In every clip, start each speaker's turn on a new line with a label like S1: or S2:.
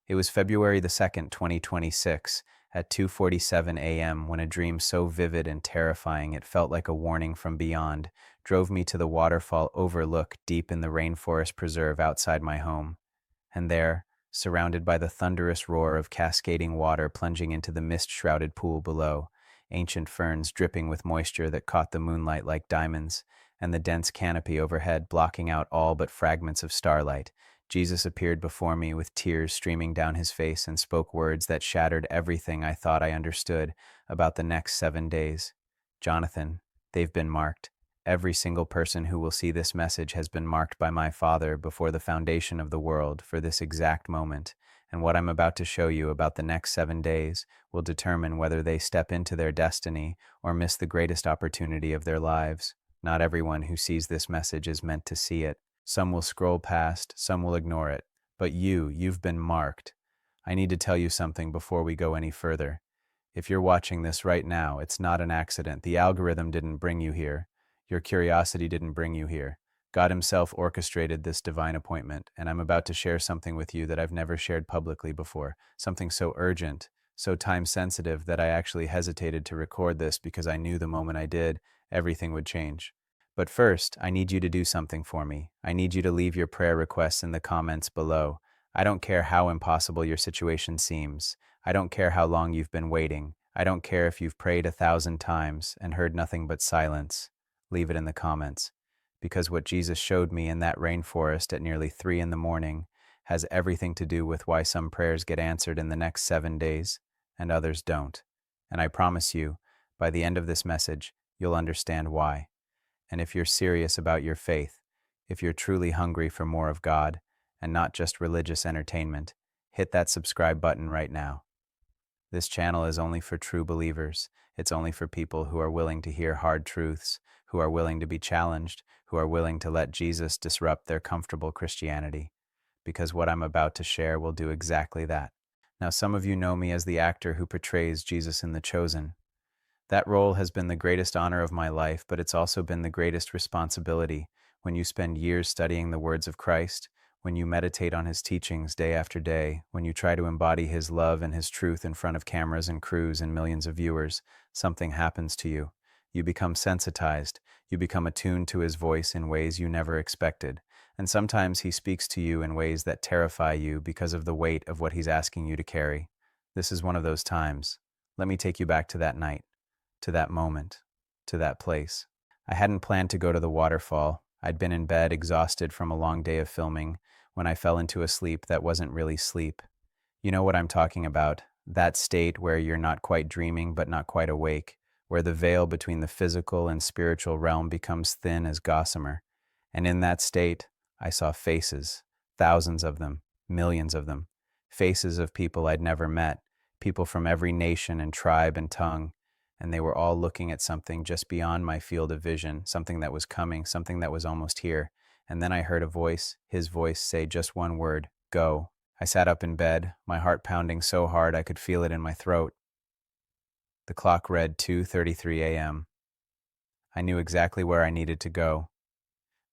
S1: It was February the 2nd, 2026, at 2:47 a.m. when a dream so vivid and terrifying it felt like a warning from beyond drove me to the waterfall overlook deep in the rainforest preserve outside my home. And there, surrounded by the thunderous roar of cascading water plunging into the mist-shrouded pool below, ancient ferns dripping with moisture that caught the moonlight like diamonds, and the dense canopy overhead blocking out all but fragments of starlight, Jesus appeared before me with tears streaming down his face and spoke words that shattered everything I thought I understood about the next 7 days. Jonathan, they've been marked. Every single person who will see this message has been marked by my Father before the foundation of the world for this exact moment, and what I'm about to show you about the next 7 days will determine whether they step into their destiny or miss the greatest opportunity of their lives. Not everyone who sees this message is meant to see it. Some will scroll past, some will ignore it. But you've been marked. I need to tell you something before we go any further. If you're watching this right now, it's not an accident. The algorithm didn't bring you here. Your curiosity didn't bring you here. God Himself orchestrated this divine appointment, and I'm about to share something with you that I've never shared publicly before. Something so urgent, so time-sensitive that I actually hesitated to record this because I knew the moment I did, everything would change. But first, I need you to do something for me. I need you to leave your prayer requests in the comments below. I don't care how impossible your situation seems. I don't care how long you've been waiting. I don't care if you've prayed 1,000 times and heard nothing but silence. Leave it in the comments. Because what Jesus showed me in that rainforest at nearly 3 in the morning has everything to do with why some prayers get answered in the next 7 days and others don't. And I promise you, by the end of this message, you'll understand why. And if you're serious about your faith, if you're truly hungry for more of God and not just religious entertainment, hit that subscribe button right now. This channel is only for true believers. It's only for people who are willing to hear hard truths, who are willing to be challenged, who are willing to let Jesus disrupt their comfortable Christianity. Because what I'm about to share will do exactly that. Now, some of you know me as the actor who portrays Jesus in The Chosen. That role has been the greatest honor of my life, but it's also been the greatest responsibility when you spend years studying the words of Christ, when you meditate on His teachings day after day, when you try to embody His love and His truth in front of cameras and crews and millions of viewers, something happens to you. You become sensitized. You become attuned to His voice in ways you never expected. And sometimes He speaks to you in ways that terrify you because of the weight of what He's asking you to carry. This is one of those times. Let me take you back to that night. To that moment, to that place. I hadn't planned to go to the waterfall. I'd been in bed, exhausted from a long day of filming, when I fell into a sleep that wasn't really sleep. You know what I'm talking about, that state where you're not quite dreaming but not quite awake, where the veil between the physical and spiritual realm becomes thin as gossamer. And in that state, I saw faces, thousands of them, millions of them, faces of people I'd never met, people from every nation and tribe and tongue, and they were all looking at something just beyond my field of vision, something that was coming, something that was almost here. And then I heard a voice, His voice, say just one word, go. I sat up in bed, my heart pounding so hard I could feel it in my throat. The clock read 2:33 a.m. I knew exactly where I needed to go.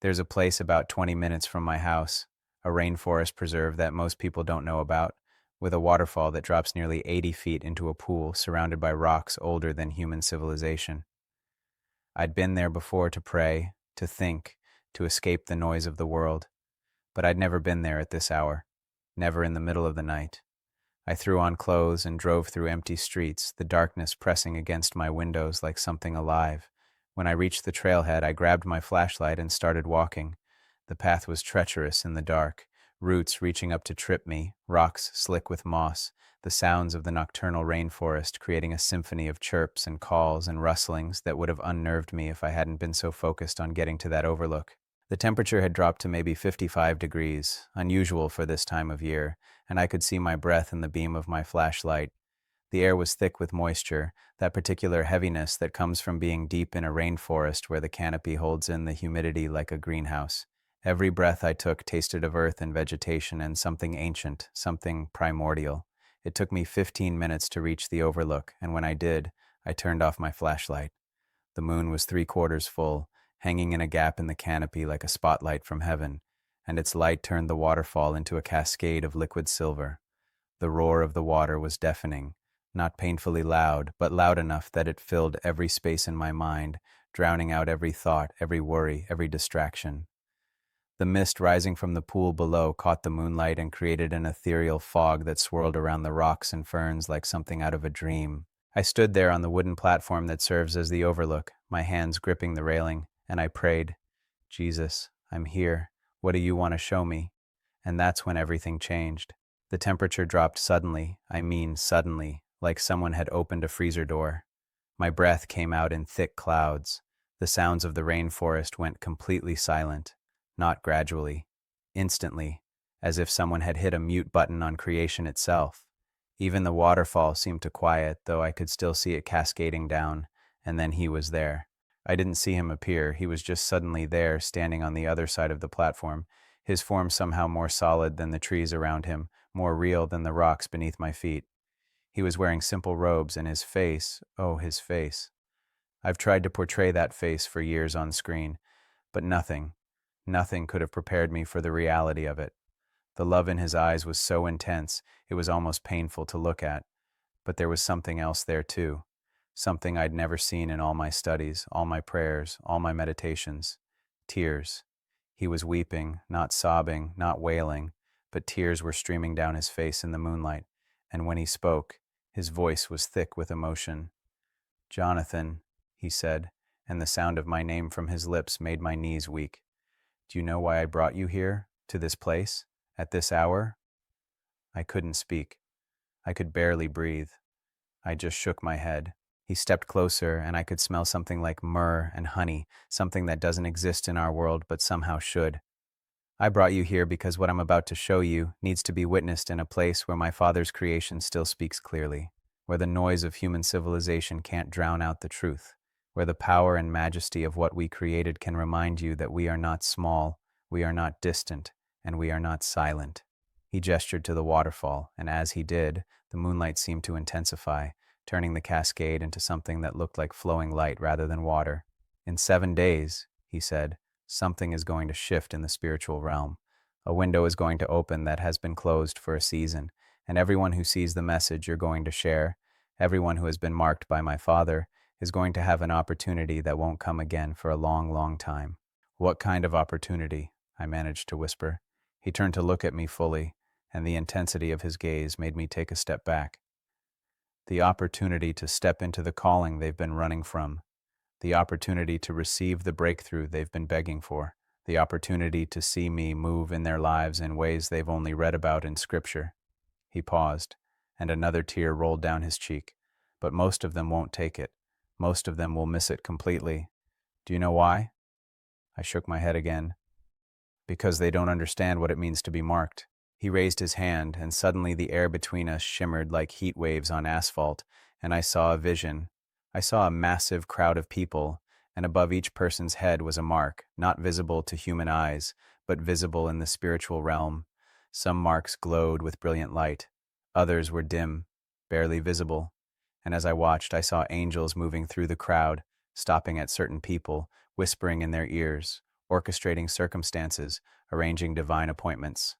S1: There's a place about 20 minutes from my house, a rainforest preserve that most people don't know about, with a waterfall that drops nearly 80 feet into a pool surrounded by rocks older than human civilization. I'd been there before to pray, to think, to escape the noise of the world, but I'd never been there at this hour, never in the middle of the night. I threw on clothes and drove through empty streets, the darkness pressing against my windows like something alive. When I reached the trailhead, I grabbed my flashlight and started walking. The path was treacherous in the dark, roots reaching up to trip me, rocks slick with moss, the sounds of the nocturnal rainforest creating a symphony of chirps and calls and rustlings that would have unnerved me if I hadn't been so focused on getting to that overlook. The temperature had dropped to maybe 55 degrees, unusual for this time of year, and I could see my breath in the beam of my flashlight. The air was thick with moisture, that particular heaviness that comes from being deep in a rainforest where the canopy holds in the humidity like a greenhouse. Every breath I took tasted of earth and vegetation and something ancient, something primordial. It took me 15 minutes to reach the overlook, and when I did, I turned off my flashlight. The moon was 3/4 full, hanging in a gap in the canopy like a spotlight from heaven, and its light turned the waterfall into a cascade of liquid silver. The roar of the water was deafening, not painfully loud, but loud enough that it filled every space in my mind, drowning out every thought, every worry, every distraction. The mist rising from the pool below caught the moonlight and created an ethereal fog that swirled around the rocks and ferns like something out of a dream. I stood there on the wooden platform that serves as the overlook, my hands gripping the railing, and I prayed, Jesus, I'm here. What do you want to show me? And that's when everything changed. The temperature dropped suddenly, I mean suddenly, like someone had opened a freezer door. My breath came out in thick clouds. The sounds of the rainforest went completely silent, not gradually, instantly, as if someone had hit a mute button on creation itself. Even the waterfall seemed to quiet, though I could still see it cascading down, and then he was there. I didn't see him appear, he was just suddenly there, standing on the other side of the platform, his form somehow more solid than the trees around him, more real than the rocks beneath my feet. He was wearing simple robes, and his face, oh, his face. I've tried to portray that face for years on screen, but nothing could have prepared me for the reality of it. The love in his eyes was so intense, it was almost painful to look at. But there was something else there too, something I'd never seen in all my studies, all my prayers, all my meditations. Tears. He was weeping, not sobbing, not wailing, but tears were streaming down his face in the moonlight, and when he spoke, his voice was thick with emotion. Jonathan, he said, and the sound of my name from his lips made my knees weak. Do you know why I brought you here, to this place, at this hour? I couldn't speak. I could barely breathe. I just shook my head. He stepped closer, and I could smell something like myrrh and honey, something that doesn't exist in our world but somehow should. I brought you here because what I'm about to show you needs to be witnessed in a place where my Father's creation still speaks clearly, where the noise of human civilization can't drown out the truth, where the power and majesty of what we created can remind you that we are not small, we are not distant, and we are not silent. He gestured to the waterfall, and as he did, the moonlight seemed to intensify, turning the cascade into something that looked like flowing light rather than water. In 7 days, he said, something is going to shift in the spiritual realm. A window is going to open that has been closed for a season, and everyone who sees the message you're going to share, everyone who has been marked by my Father, is going to have an opportunity that won't come again for a long, long time. What kind of opportunity? I managed to whisper. He turned to look at me fully, and the intensity of his gaze made me take a step back. The opportunity to step into the calling they've been running from. The opportunity to receive the breakthrough they've been begging for. The opportunity to see me move in their lives in ways they've only read about in Scripture. He paused, and another tear rolled down his cheek. But most of them won't take it. Most of them will miss it completely. Do you know why? I shook my head again. Because they don't understand what it means to be marked. He raised his hand, and suddenly the air between us shimmered like heat waves on asphalt, and I saw a vision. I saw a massive crowd of people, and above each person's head was a mark, not visible to human eyes, but visible in the spiritual realm. Some marks glowed with brilliant light. Others were dim, barely visible. And as I watched, I saw angels moving through the crowd, stopping at certain people, whispering in their ears, orchestrating circumstances, arranging divine appointments.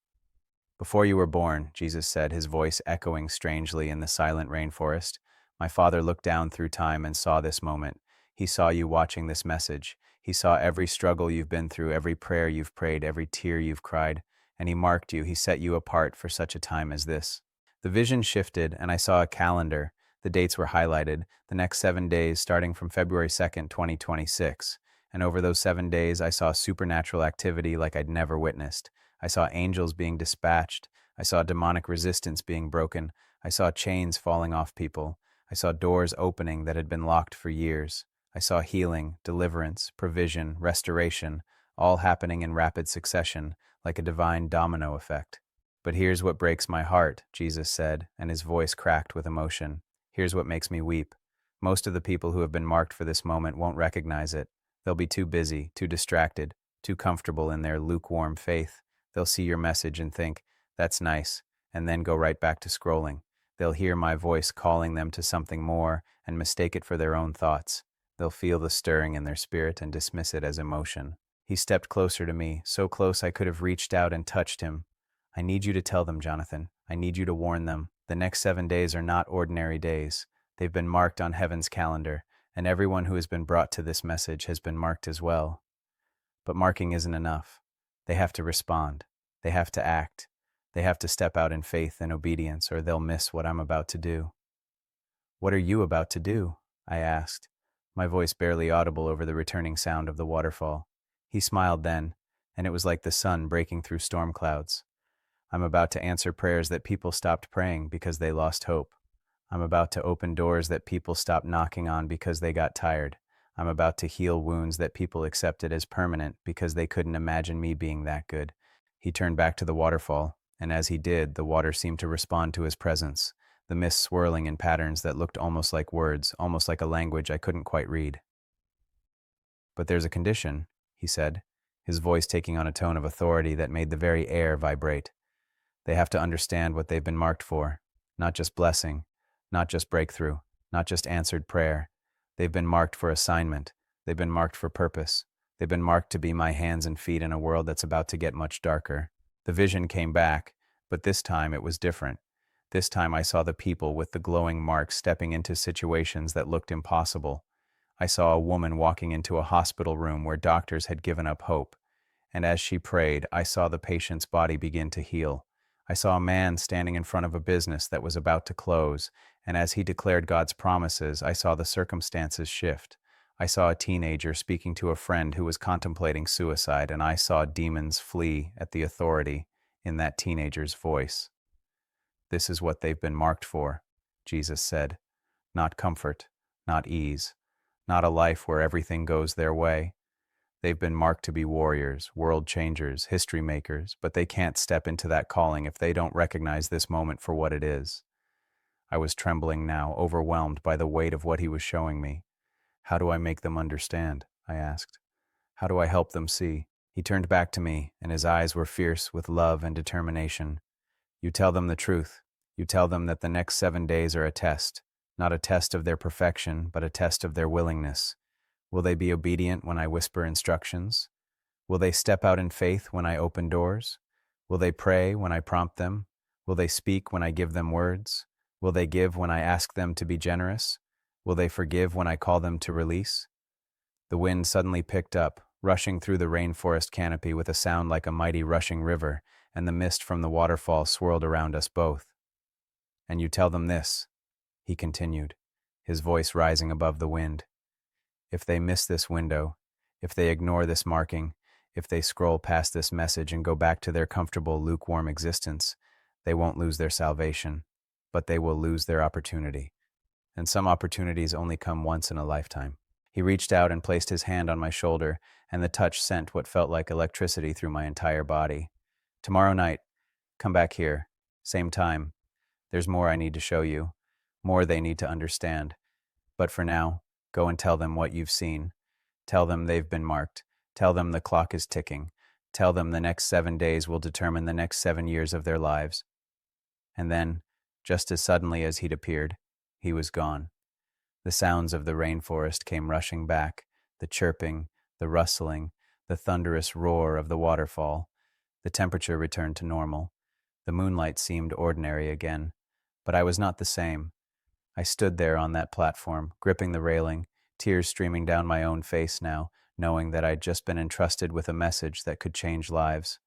S1: Before you were born, Jesus said, his voice echoing strangely in the silent rainforest, my Father looked down through time and saw this moment. He saw you watching this message. He saw every struggle you've been through, every prayer you've prayed, every tear you've cried, and he marked you. He set you apart for such a time as this. The vision shifted, and I saw a calendar. The dates were highlighted, the next 7 days starting from February 2nd, 2026. And over those 7 days, I saw supernatural activity like I'd never witnessed. I saw angels being dispatched. I saw demonic resistance being broken. I saw chains falling off people. I saw doors opening that had been locked for years. I saw healing, deliverance, provision, restoration, all happening in rapid succession, like a divine domino effect. But here's what breaks my heart, Jesus said, and his voice cracked with emotion. Here's what makes me weep. Most of the people who have been marked for this moment won't recognize it. They'll be too busy, too distracted, too comfortable in their lukewarm faith. They'll see your message and think, that's nice, and then go right back to scrolling. They'll hear my voice calling them to something more and mistake it for their own thoughts. They'll feel the stirring in their spirit and dismiss it as emotion. He stepped closer to me, so close I could have reached out and touched him. I need you to tell them, Jonathan. I need you to warn them. The next 7 days are not ordinary days. They've been marked on heaven's calendar, and everyone who has been brought to this message has been marked as well. But marking isn't enough. They have to respond. They have to act. They have to step out in faith and obedience, or they'll miss what I'm about to do. What are you about to do? I asked, my voice barely audible over the returning sound of the waterfall. He smiled then, and it was like the sun breaking through storm clouds. I'm about to answer prayers that people stopped praying because they lost hope. I'm about to open doors that people stopped knocking on because they got tired. I'm about to heal wounds that people accepted as permanent because they couldn't imagine me being that good. He turned back to the waterfall, and as he did, the water seemed to respond to his presence, the mist swirling in patterns that looked almost like words, almost like a language I couldn't quite read. But there's a condition, he said, his voice taking on a tone of authority that made the very air vibrate. They have to understand what they've been marked for, not just blessing, not just breakthrough, not just answered prayer. They've been marked for assignment. They've been marked for purpose. They've been marked to be my hands and feet in a world that's about to get much darker. The vision came back, but this time it was different. This time I saw the people with the glowing marks stepping into situations that looked impossible. I saw a woman walking into a hospital room where doctors had given up hope. And as she prayed, I saw the patient's body begin to heal. I saw a man standing in front of a business that was about to close, and as he declared God's promises, I saw the circumstances shift. I saw a teenager speaking to a friend who was contemplating suicide, and I saw demons flee at the authority in that teenager's voice. This is what they've been marked for, Jesus said. Not comfort, not ease, not a life where everything goes their way. They've been marked to be warriors, world changers, history makers, but they can't step into that calling if they don't recognize this moment for what it is. I was trembling now, overwhelmed by the weight of what he was showing me. How do I make them understand? I asked. How do I help them see? He turned back to me, and his eyes were fierce with love and determination. You tell them the truth. You tell them that the next 7 days are a test, not a test of their perfection, but a test of their willingness. Will they be obedient when I whisper instructions? Will they step out in faith when I open doors? Will they pray when I prompt them? Will they speak when I give them words? Will they give when I ask them to be generous? Will they forgive when I call them to release? The wind suddenly picked up, rushing through the rainforest canopy with a sound like a mighty rushing river, and the mist from the waterfall swirled around us both. And you tell them this, he continued, his voice rising above the wind. If they miss this window, if they ignore this marking, if they scroll past this message and go back to their comfortable, lukewarm existence, they won't lose their salvation, but they will lose their opportunity. And some opportunities only come once in a lifetime. He reached out and placed his hand on my shoulder, and the touch sent what felt like electricity through my entire body. Tomorrow night, come back here, same time. There's more I need to show you, more they need to understand. But for now, go and tell them what you've seen. Tell them they've been marked. Tell them the clock is ticking. Tell them the next 7 days will determine the next 7 years of their lives. And then, just as suddenly as he'd appeared, he was gone. The sounds of the rainforest came rushing back, the chirping, the rustling, the thunderous roar of the waterfall. The temperature returned to normal. The moonlight seemed ordinary again. But I was not the same. I stood there on that platform, gripping the railing, tears streaming down my own face now, knowing that I'd just been entrusted with a message that could change lives,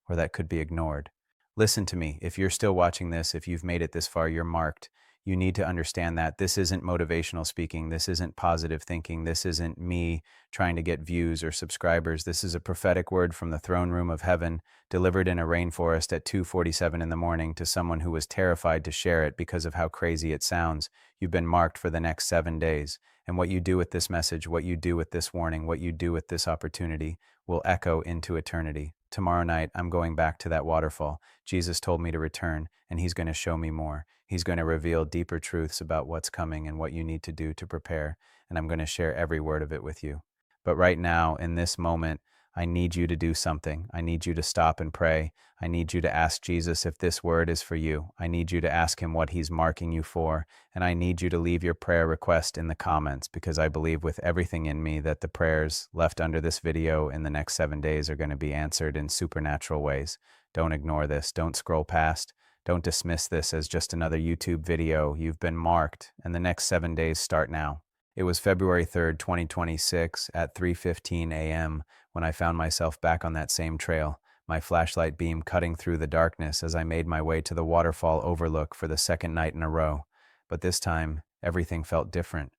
S1: or that could be ignored. Listen to me. If you're still watching this, if you've made it this far, you're marked. You need to understand that this isn't motivational speaking. This isn't positive thinking. This isn't me trying to get views or subscribers. This is a prophetic word from the throne room of heaven, delivered in a rainforest at 2:47 in the morning to someone who was terrified to share it because of how crazy it sounds. You've been marked for the next 7 days. And what you do with this message, what you do with this warning, what you do with this opportunity will echo into eternity. Tomorrow night, I'm going back to that waterfall. Jesus told me to return, and he's going to show me more. He's going to reveal deeper truths about what's coming and what you need to do to prepare, and I'm going to share every word of it with you. But right now, in this moment, I need you to do something. I need you to stop and pray. I need you to ask Jesus if this word is for you. I need you to ask him what he's marking you for, and I need you to leave your prayer request in the comments, because I believe with everything in me that the prayers left under this video in the next 7 days are going to be answered in supernatural ways. Don't ignore this. Don't scroll past. Don't dismiss this as just another YouTube video. You've been marked, and the next 7 days start now. It was February 3rd, 2026, at 3:15 a.m. when I found myself back on that same trail, my flashlight beam cutting through the darkness as I made my way to the waterfall overlook for the second night in a row. But this time, everything felt different.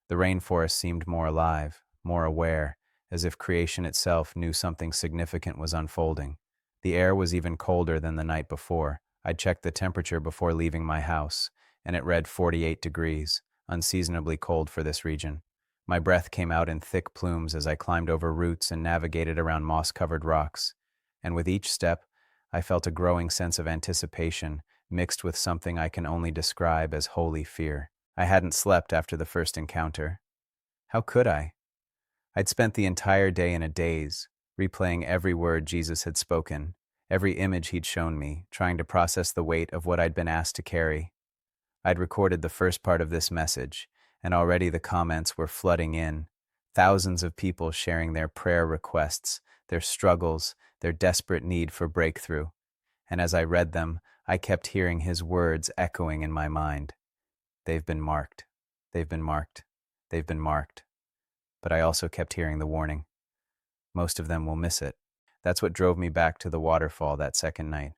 S1: The rainforest seemed more alive, more aware, as if creation itself knew something significant was unfolding. The air was even colder than the night before. I'd checked the temperature before leaving my house, and it read 48 degrees, unseasonably cold for this region. My breath came out in thick plumes as I climbed over roots and navigated around moss-covered rocks. And with each step, I felt a growing sense of anticipation, mixed with something I can only describe as holy fear. I hadn't slept after the first encounter. How could I? I'd spent the entire day in a daze, replaying every word Jesus had spoken, every image he'd shown me, trying to process the weight of what I'd been asked to carry. I'd recorded the first part of this message, and already the comments were flooding in. Thousands of people sharing their prayer requests, their struggles, their desperate need for breakthrough. And as I read them, I kept hearing his words echoing in my mind. They've been marked. They've been marked. They've been marked. But I also kept hearing the warning. Most of them will miss it. That's what drove me back to the waterfall that second night.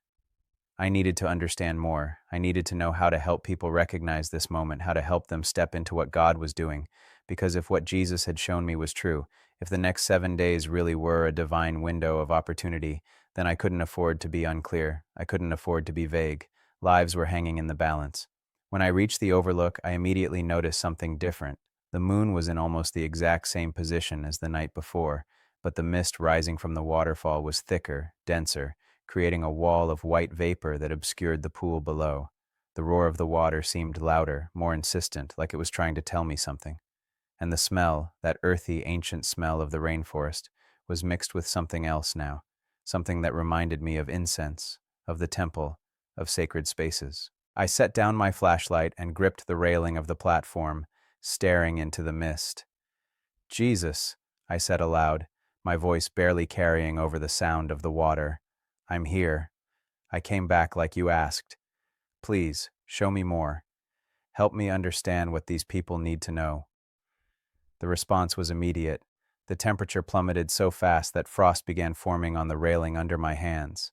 S1: I needed to understand more. I needed to know how to help people recognize this moment, how to help them step into what God was doing. Because if what Jesus had shown me was true, if the next 7 days really were a divine window of opportunity, then I couldn't afford to be unclear. I couldn't afford to be vague. Lives were hanging in the balance. When I reached the overlook, I immediately noticed something different. The moon was in almost the exact same position as the night before, but the mist rising from the waterfall was thicker, denser, creating a wall of white vapor that obscured the pool below. The roar of the water seemed louder, more insistent, like it was trying to tell me something. And the smell, that earthy, ancient smell of the rainforest, was mixed with something else now, something that reminded me of incense, of the temple, of sacred spaces. I set down my flashlight and gripped the railing of the platform, staring into the mist. Jesus, I said aloud, my voice barely carrying over the sound of the water. I'm here. I came back like you asked. Please, show me more. Help me understand what these people need to know. The response was immediate. The temperature plummeted so fast that frost began forming on the railing under my hands.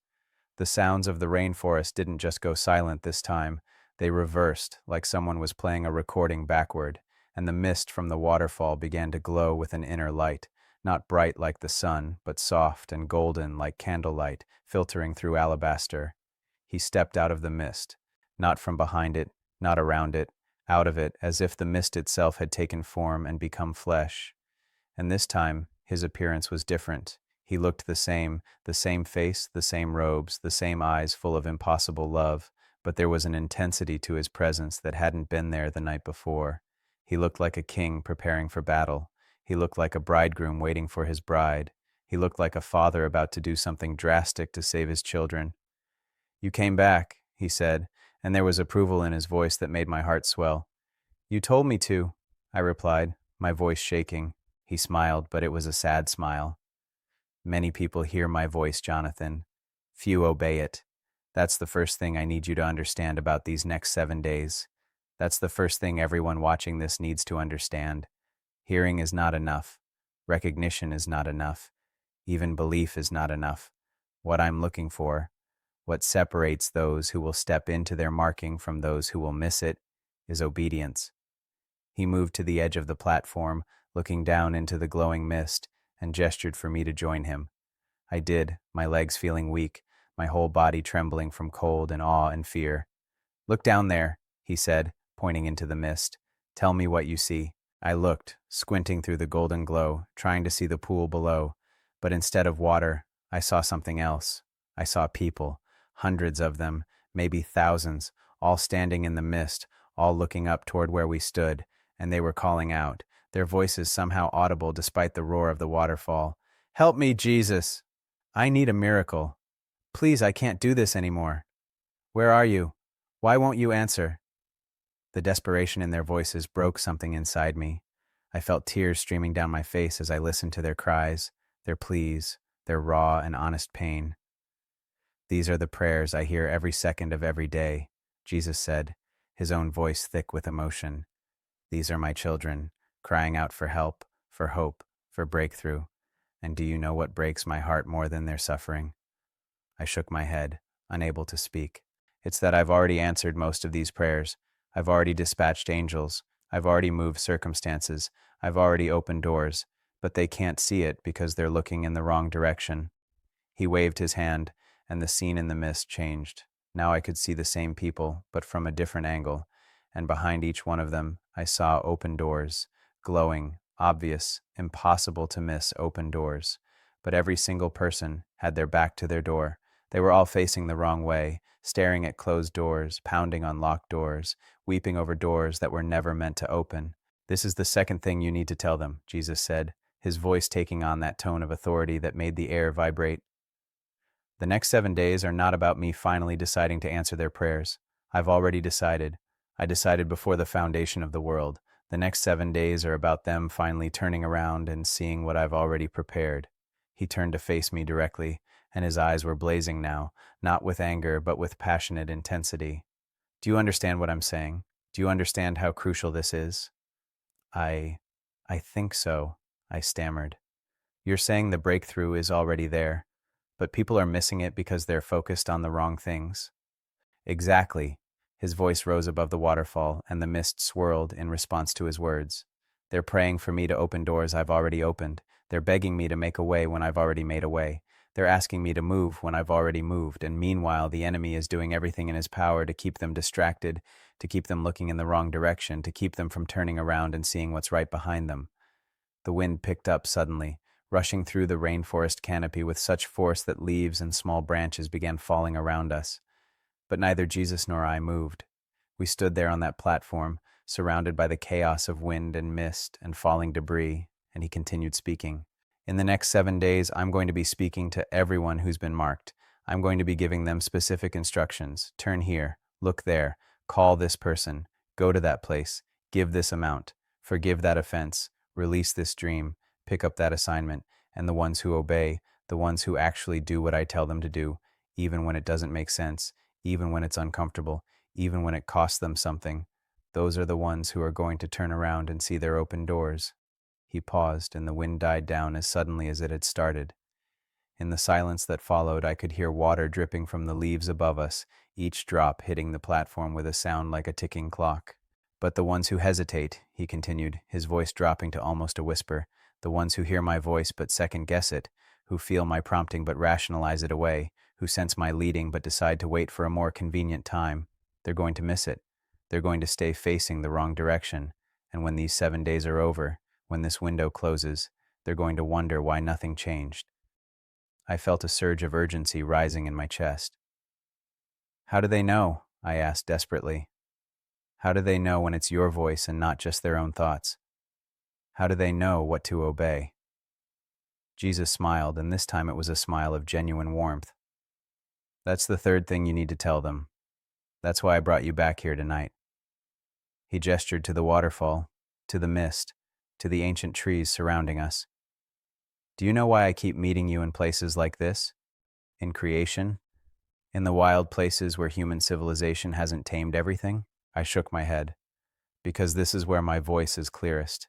S1: The sounds of the rainforest didn't just go silent this time. They reversed, like someone was playing a recording backward, and the mist from the waterfall began to glow with an inner light, not bright like the sun, but soft and golden like candlelight, filtering through alabaster. He stepped out of the mist, not from behind it, not around it, out of it, as if the mist itself had taken form and become flesh. And this time, his appearance was different. He looked the same face, the same robes, the same eyes full of impossible love, but there was an intensity to his presence that hadn't been there the night before. He looked like a king preparing for battle. He looked like a bridegroom waiting for his bride. He looked like a father about to do something drastic to save his children. You came back, he said, and there was approval in his voice that made my heart swell. You told me to, I replied, my voice shaking. He smiled, but it was a sad smile. Many people hear my voice, Jonathan. Few obey it. That's the first thing I need you to understand about these next 7 days. That's the first thing everyone watching this needs to understand. Hearing is not enough. Recognition is not enough. Even belief is not enough. What I'm looking for, what separates those who will step into their marking from those who will miss it, is obedience. He moved to the edge of the platform, looking down into the glowing mist, and gestured for me to join him. I did, my legs feeling weak, my whole body trembling from cold and awe and fear. Look down there, he said, pointing into the mist. Tell me what you see. I looked, squinting through the golden glow, trying to see the pool below, but instead of water, I saw something else. I saw people, hundreds of them, maybe thousands, all standing in the mist, all looking up toward where we stood, and they were calling out, their voices somehow audible despite the roar of the waterfall. Help me, Jesus! I need a miracle. Please, I can't do this anymore. Where are you? Why won't you answer? The desperation in their voices broke something inside me. I felt tears streaming down my face as I listened to their cries, their pleas, their raw and honest pain. These are the prayers I hear every second of every day, Jesus said, his own voice thick with emotion. These are my children, crying out for help, for hope, for breakthrough. And do you know what breaks my heart more than their suffering? I shook my head, unable to speak. It's that I've already answered most of these prayers. I've already dispatched angels. I've already moved circumstances. I've already opened doors. But they can't see it because they're looking in the wrong direction. He waved his hand, and the scene in the mist changed. Now I could see the same people, but from a different angle, and behind each one of them I saw open doors, glowing, obvious, impossible to miss open doors. But every single person had their back to their door. They were all facing the wrong way, staring at closed doors, pounding on locked doors, weeping over doors that were never meant to open. This is the second thing you need to tell them, Jesus said, his voice taking on that tone of authority that made the air vibrate. The next 7 days are not about me finally deciding to answer their prayers. I've already decided. I decided before the foundation of the world. The next 7 days are about them finally turning around and seeing what I've already prepared. He turned to face me directly, and his eyes were blazing now, not with anger, but with passionate intensity. Do you understand what I'm saying? Do you understand how crucial this is? I I think so, I stammered. You're saying the breakthrough is already there, but people are missing it because they're focused on the wrong things. Exactly. His voice rose above the waterfall, and the mist swirled in response to his words. They're praying for me to open doors I've already opened. They're begging me to make a way when I've already made a way. They're asking me to move when I've already moved, and meanwhile the enemy is doing everything in his power to keep them distracted, to keep them looking in the wrong direction, to keep them from turning around and seeing what's right behind them. The wind picked up suddenly, rushing through the rainforest canopy with such force that leaves and small branches began falling around us. But neither Jesus nor I moved. We stood there on that platform, surrounded by the chaos of wind and mist and falling debris, and he continued speaking. In the next 7 days, I'm going to be speaking to everyone who's been marked. I'm going to be giving them specific instructions. Turn here, look there, call this person, go to that place, give this amount, forgive that offense, release this dream, pick up that assignment, and the ones who obey, the ones who actually do what I tell them to do, even when it doesn't make sense, even when it's uncomfortable, even when it costs them something, those are the ones who are going to turn around and see their open doors. He paused, and the wind died down as suddenly as it had started. In the silence that followed, I could hear water dripping from the leaves above us, each drop hitting the platform with a sound like a ticking clock. But the ones who hesitate, he continued, his voice dropping to almost a whisper, the ones who hear my voice but second-guess it, who feel my prompting but rationalize it away, who sense my leading but decide to wait for a more convenient time, they're going to miss it. They're going to stay facing the wrong direction, and when these 7 days are over, when this window closes, they're going to wonder why nothing changed. I felt a surge of urgency rising in my chest. How do they know? I asked desperately. How do they know when it's your voice and not just their own thoughts? How do they know what to obey? Jesus smiled, and this time it was a smile of genuine warmth. That's the third thing you need to tell them. That's why I brought you back here tonight. He gestured to the waterfall, to the mist, to the ancient trees surrounding us. Do you know why I keep meeting you in places like this? In creation? In the wild places where human civilization hasn't tamed everything? I shook my head. Because this is where my voice is clearest.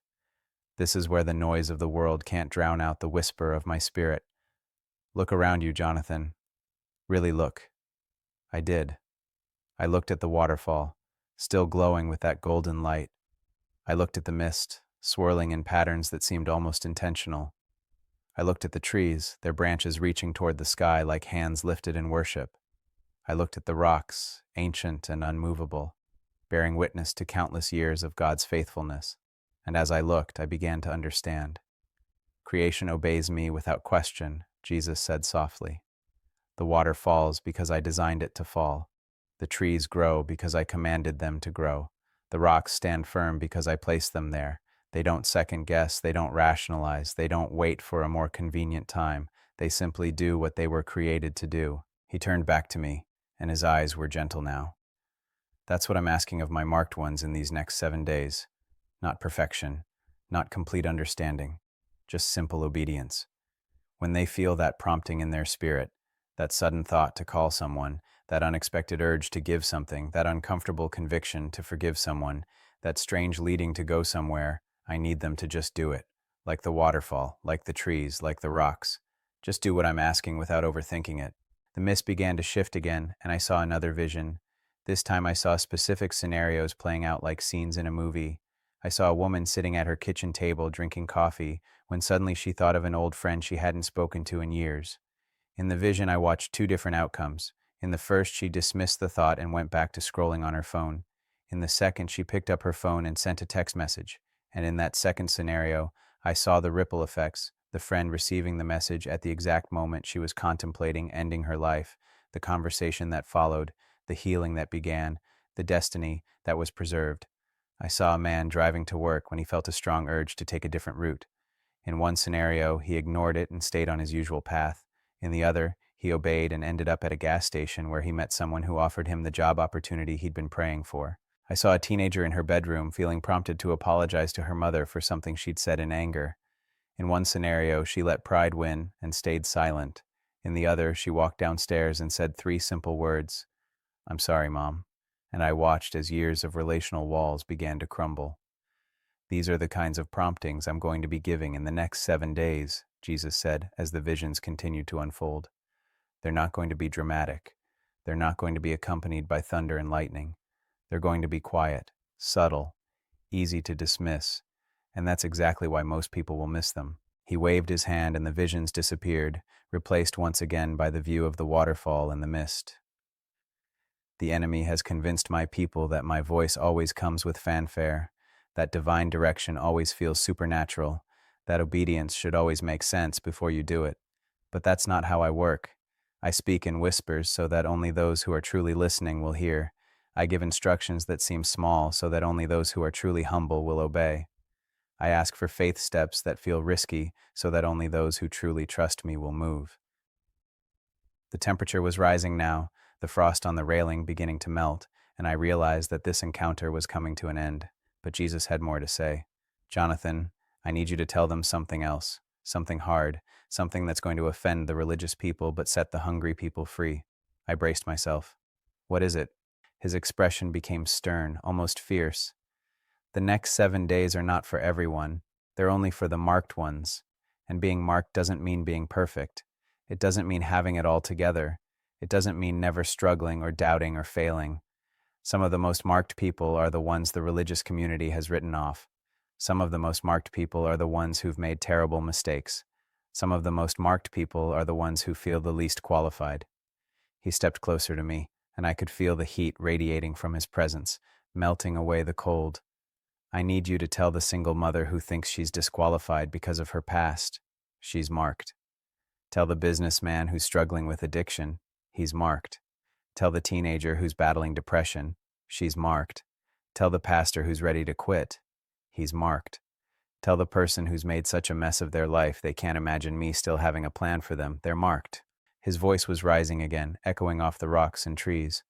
S1: This is where the noise of the world can't drown out the whisper of my spirit. Look around you, Jonathan. Really look. I did. I looked at the waterfall, still glowing with that golden light. I looked at the mist, swirling in patterns that seemed almost intentional. I looked at the trees, their branches reaching toward the sky like hands lifted in worship. I looked at the rocks, ancient and unmovable, bearing witness to countless years of God's faithfulness. And as I looked, I began to understand. Creation obeys me without question, Jesus said softly. The water falls because I designed it to fall. The trees grow because I commanded them to grow. The rocks stand firm because I placed them there. They don't second guess, they don't rationalize, they don't wait for a more convenient time. They simply do what they were created to do. He turned back to me, and his eyes were gentle now. That's what I'm asking of my marked ones in these next 7 days. Not perfection, not complete understanding, just simple obedience. When they feel that prompting in their spirit, That sudden thought to call someone, that unexpected urge to give something, that uncomfortable conviction to forgive someone, that strange leading to go somewhere, I need them to just do it. Like the waterfall, like the trees, like the rocks. Just do what I'm asking without overthinking it. The mist began to shift again, and I saw another vision. This time I saw specific scenarios playing out like scenes in a movie. I saw a woman sitting at her kitchen table drinking coffee when suddenly she thought of an old friend she hadn't spoken to in years. In the vision, I watched two different outcomes. In the first, she dismissed the thought and went back to scrolling on her phone. In the second, she picked up her phone and sent a text message. And in that second scenario, I saw the ripple effects, the friend receiving the message at the exact moment she was contemplating ending her life, the conversation that followed, the healing that began, the destiny that was preserved. I saw a man driving to work when he felt a strong urge to take a different route. In one scenario, he ignored it and stayed on his usual path. In the other, he obeyed and ended up at a gas station where he met someone who offered him the job opportunity he'd been praying for. I saw a teenager in her bedroom feeling prompted to apologize to her mother for something she'd said in anger. In one scenario, she let pride win and stayed silent. In the other, she walked downstairs and said three simple words, "I'm sorry, Mom." And I watched as years of relational walls began to crumble. These are the kinds of promptings I'm going to be giving in the next 7 days, Jesus said as the visions continued to unfold. They're not going to be dramatic. They're not going to be accompanied by thunder and lightning. They're going to be quiet, subtle, easy to dismiss, and that's exactly why most people will miss them. He waved his hand and the visions disappeared, replaced once again by the view of the waterfall and the mist. The enemy has convinced my people that my voice always comes with fanfare, that divine direction always feels supernatural, that obedience should always make sense before you do it. But that's not how I work. I speak in whispers so that only those who are truly listening will hear. I give instructions that seem small so that only those who are truly humble will obey. I ask for faith steps that feel risky so that only those who truly trust me will move. The temperature was rising now, the frost on the railing beginning to melt, and I realized that this encounter was coming to an end. But Jesus had more to say. "Jonathan, I need you to tell them something else, something hard, something that's going to offend the religious people but set the hungry people free." I braced myself. "What is it?" His expression became stern, almost fierce. "The next 7 days are not for everyone. They're only for the marked ones. And being marked doesn't mean being perfect. It doesn't mean having it all together. It doesn't mean never struggling or doubting or failing. Some of the most marked people are the ones the religious community has written off. Some of the most marked people are the ones who've made terrible mistakes. Some of the most marked people are the ones who feel the least qualified." He stepped closer to me, and I could feel the heat radiating from his presence, melting away the cold. "I need you to tell the single mother who thinks she's disqualified because of her past. She's marked. Tell the businessman who's struggling with addiction. He's marked. Tell the teenager who's battling depression. She's marked. Tell the pastor who's ready to quit. He's marked. Tell the person who's made such a mess of their life they can't imagine me still having a plan for them. They're marked." His voice was rising again, echoing off the rocks and trees.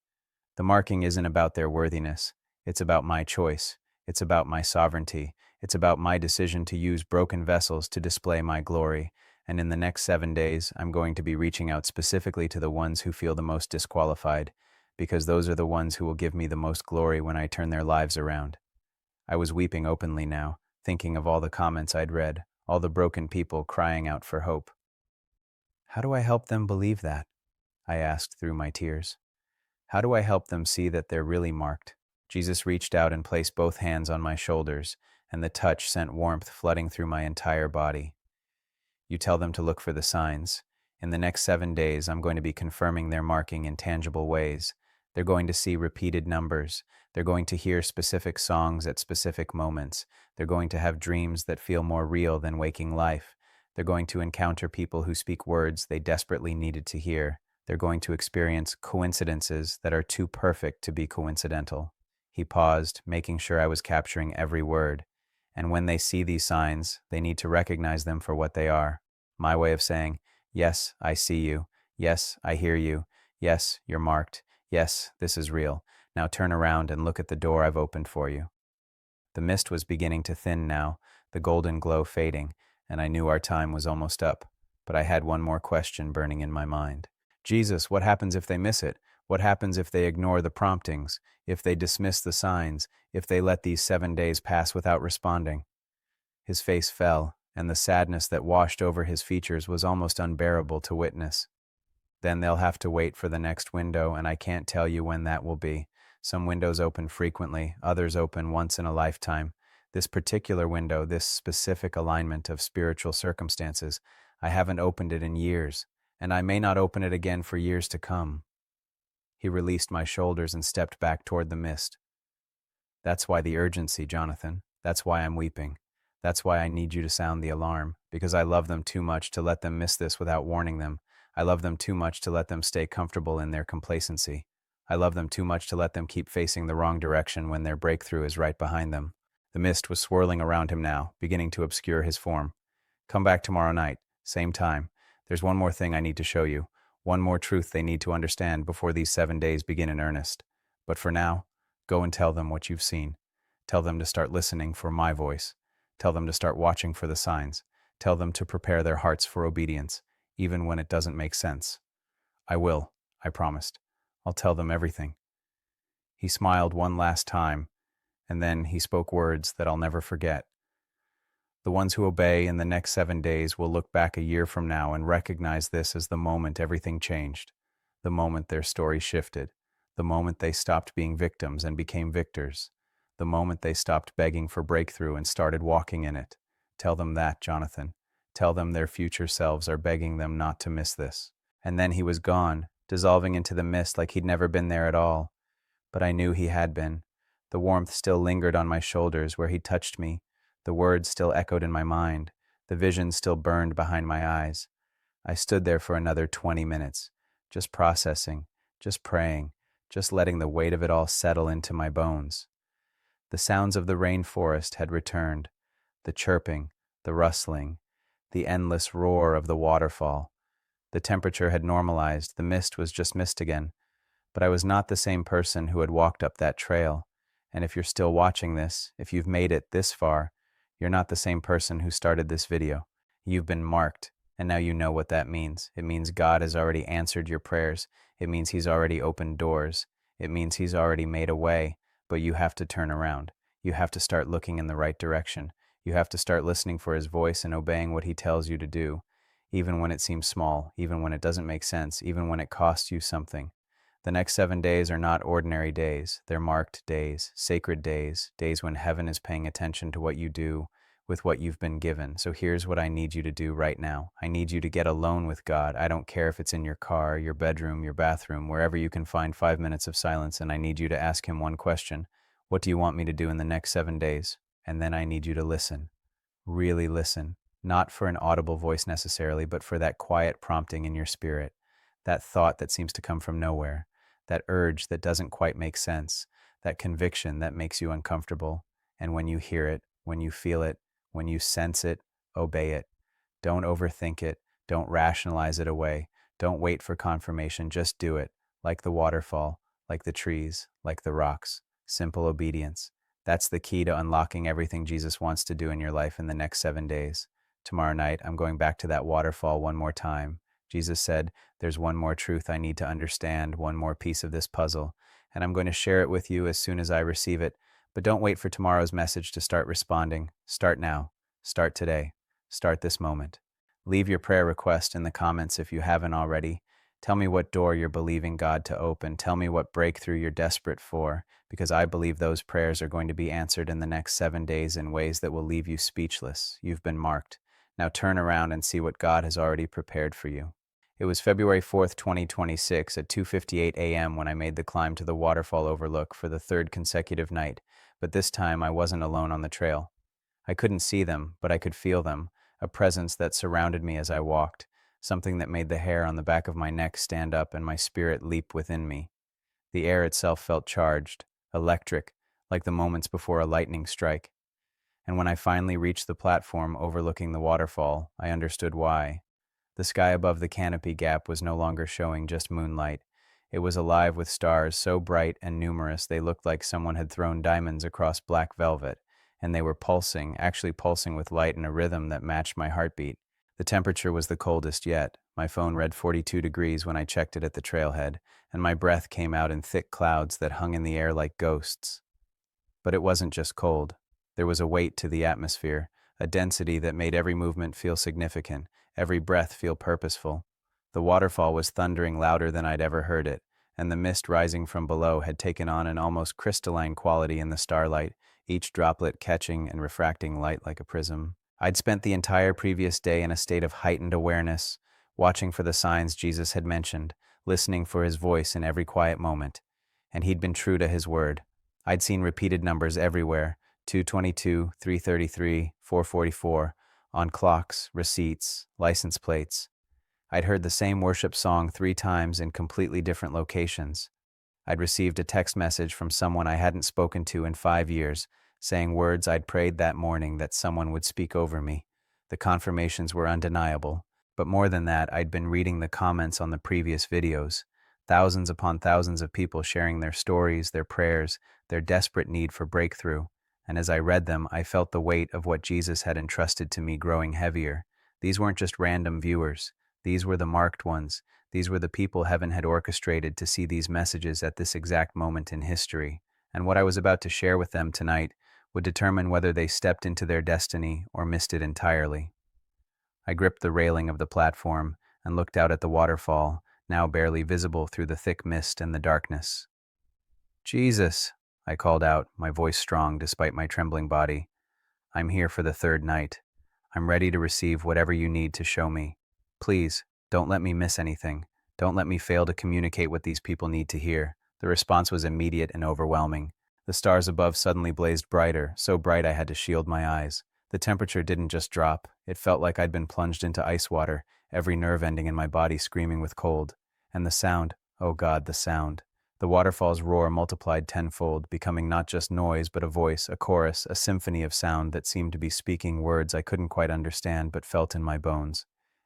S1: "The marking isn't about their worthiness. It's about my choice. It's about my sovereignty. It's about my decision to use broken vessels to display my glory. And in the next 7 days, I'm going to be reaching out specifically to the ones who feel the most disqualified, because those are the ones who will give me the most glory when I turn their lives around." I was weeping openly now, thinking of all the comments I'd read, all the broken people crying out for hope. "How do I help them believe that?" I asked through my tears. "How do I help them see that they're really marked?" Jesus reached out and placed both hands on my shoulders, and the touch sent warmth flooding through my entire body. "You tell them to look for the signs. In the next 7 days, I'm going to be confirming their marking in tangible ways. They're going to see repeated numbers. They're going to hear specific songs at specific moments. They're going to have dreams that feel more real than waking life. They're going to encounter people who speak words they desperately needed to hear. They're going to experience coincidences that are too perfect to be coincidental." He paused, making sure I was capturing every word. "And when they see these signs, they need to recognize them for what they are." My way of saying, "Yes, I see you. Yes, I hear you. Yes, you're marked. Yes, this is real. Now turn around and look at the door I've opened for you." The mist was beginning to thin now, the golden glow fading, and I knew our time was almost up. But I had one more question burning in my mind. Jesus, what happens if they miss it? What happens if they ignore the promptings, if they dismiss the signs, if they let these 7 days pass without responding? His face fell, and the sadness that washed over his features was almost unbearable to witness. Then they'll have to wait for the next window, and I can't tell you when that will be. Some windows open frequently, others open once in a lifetime. This particular window, this specific alignment of spiritual circumstances, I haven't opened it in years, and I may not open it again for years to come. He released my shoulders and stepped back toward the mist. That's why the urgency, Jonathan. That's why I'm weeping. That's why I need you to sound the alarm, because I love them too much to let them miss this without warning them. I love them too much to let them stay comfortable in their complacency. I love them too much to let them keep facing the wrong direction when their breakthrough is right behind them. The mist was swirling around him now, beginning to obscure his form. Come back tomorrow night, same time. There's one more thing I need to show you, one more truth they need to understand before these 7 days begin in earnest. But for now, go and tell them what you've seen. Tell them to start listening for my voice. Tell them to start watching for the signs. Tell them to prepare their hearts for obedience, even when it doesn't make sense. I will, I promised. I'll tell them everything. He smiled one last time, and then he spoke words that I'll never forget. The ones who obey in the next 7 days will look back a year from now and recognize this as the moment everything changed, the moment their story shifted, the moment they stopped being victims and became victors, the moment they stopped begging for breakthrough and started walking in it. Tell them that, Jonathan. Tell them their future selves are begging them not to miss this. And then he was gone, dissolving into the mist like he'd never been there at all. But I knew he had been. The warmth still lingered on my shoulders where he touched me. The words still echoed in my mind. The vision still burned behind my eyes. I stood there for another 20 minutes, just processing, just praying, just letting the weight of it all settle into my bones. The sounds of the rainforest had returned, the chirping, the rustling, the endless roar of the waterfall. The temperature had normalized, the mist was just mist again. But I was not the same person who had walked up that trail. And if you're still watching this, if you've made it this far, you're not the same person who started this video. You've been marked, and now you know what that means. It means God has already answered your prayers. It means He's already opened doors. It means He's already made a way, but you have to turn around. You have to start looking in the right direction. You have to start listening for His voice and obeying what He tells you to do, even when it seems small, even when it doesn't make sense, even when it costs you something. The next 7 days are not ordinary days. They're marked days, sacred days, days when heaven is paying attention to what you do with what you've been given. So here's what I need you to do right now. I need you to get alone with God. I don't care if it's in your car, your bedroom, your bathroom, wherever you can find 5 minutes of silence, and I need you to ask Him one question. What do you want me to do in the next 7 days? And then I need you to listen. Really listen. Not for an audible voice necessarily, but for that quiet prompting in your spirit. That thought that seems to come from nowhere. That urge that doesn't quite make sense. That conviction that makes you uncomfortable. And when you hear it, when you feel it, when you sense it, obey it. Don't overthink it. Don't rationalize it away. Don't wait for confirmation. Just do it. Like the waterfall, like the trees, like the rocks. Simple obedience. That's the key to unlocking everything Jesus wants to do in your life in the next 7 days. Tomorrow night, I'm going back to that waterfall one more time. Jesus said, there's one more truth I need to understand, one more piece of this puzzle, and I'm going to share it with you as soon as I receive it. But don't wait for tomorrow's message to start responding. Start now. Start today. Start this moment. Leave your prayer request in the comments if you haven't already. Tell me what door you're believing God to open. Tell me what breakthrough you're desperate for, because I believe those prayers are going to be answered in the next 7 days in ways that will leave you speechless. You've been marked. Now turn around and see what God has already prepared for you. It was February 4th, 2026 at 2:58 a.m. when I made the climb to the waterfall overlook for the third consecutive night, but this time I wasn't alone on the trail. I couldn't see them, but I could feel them, a presence that surrounded me as I walked, something that made the hair on the back of my neck stand up and my spirit leap within me. The air itself felt charged, electric, like the moments before a lightning strike. And when I finally reached the platform overlooking the waterfall, I understood why. The sky above the canopy gap was no longer showing just moonlight. It was alive with stars so bright and numerous they looked like someone had thrown diamonds across black velvet, and they were pulsing, actually pulsing with light in a rhythm that matched my heartbeat. The temperature was the coldest yet. My phone read 42 degrees when I checked it at the trailhead, and my breath came out in thick clouds that hung in the air like ghosts. But it wasn't just cold. There was a weight to the atmosphere, a density that made every movement feel significant, every breath feel purposeful. The waterfall was thundering louder than I'd ever heard it, and the mist rising from below had taken on an almost crystalline quality in the starlight, each droplet catching and refracting light like a prism. I'd spent the entire previous day in a state of heightened awareness, watching for the signs Jesus had mentioned, listening for his voice in every quiet moment. And he'd been true to his word. I'd seen repeated numbers everywhere, 222, 333, 444, on clocks, receipts, license plates. I'd heard the same worship song 3 times in completely different locations. I'd received a text message from someone I hadn't spoken to in 5 years, saying words I'd prayed that morning that someone would speak over me. The confirmations were undeniable, but more than that, I'd been reading the comments on the previous videos. Thousands upon thousands of people sharing their stories, their prayers, their desperate need for breakthrough. And as I read them, I felt the weight of what Jesus had entrusted to me growing heavier. These weren't just random viewers. These were the marked ones. These were the people heaven had orchestrated to see these messages at this exact moment in history. And what I was about to share with them tonight would determine whether they stepped into their destiny or missed it entirely. I gripped the railing of the platform and looked out at the waterfall, now barely visible through the thick mist and the darkness. "Jesus," I called out, my voice strong despite my trembling body. "I'm here for the third night. I'm ready to receive whatever you need to show me. Please, don't let me miss anything. Don't let me fail to communicate what these people need to hear." The response was immediate and overwhelming. The stars above suddenly blazed brighter, so bright I had to shield my eyes. The temperature didn't just drop. It felt like I'd been plunged into ice water, every nerve ending in my body screaming with cold. And the sound, oh God, the sound. The waterfall's roar multiplied tenfold, becoming not just noise, but a voice, a chorus, a symphony of sound that seemed to be speaking words I couldn't quite understand but felt in my bones.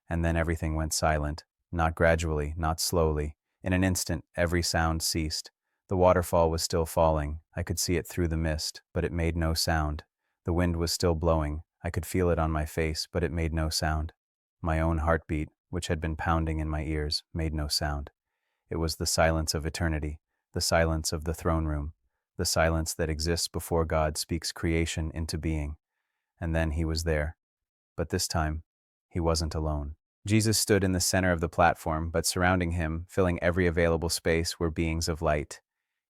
S1: And then everything went silent, not gradually, not slowly. In an instant, every sound ceased. The waterfall was still falling. I could see it through the mist, but it made no sound. The wind was still blowing. I could feel it on my face, but it made no sound. My own heartbeat, which had been pounding in my ears, made no sound. It was the silence of eternity, the silence of the throne room, the silence that exists before God speaks creation into being. And then he was there. But this time, he wasn't alone. Jesus stood in the center of the platform, but surrounding him, filling every available space, were beings of light.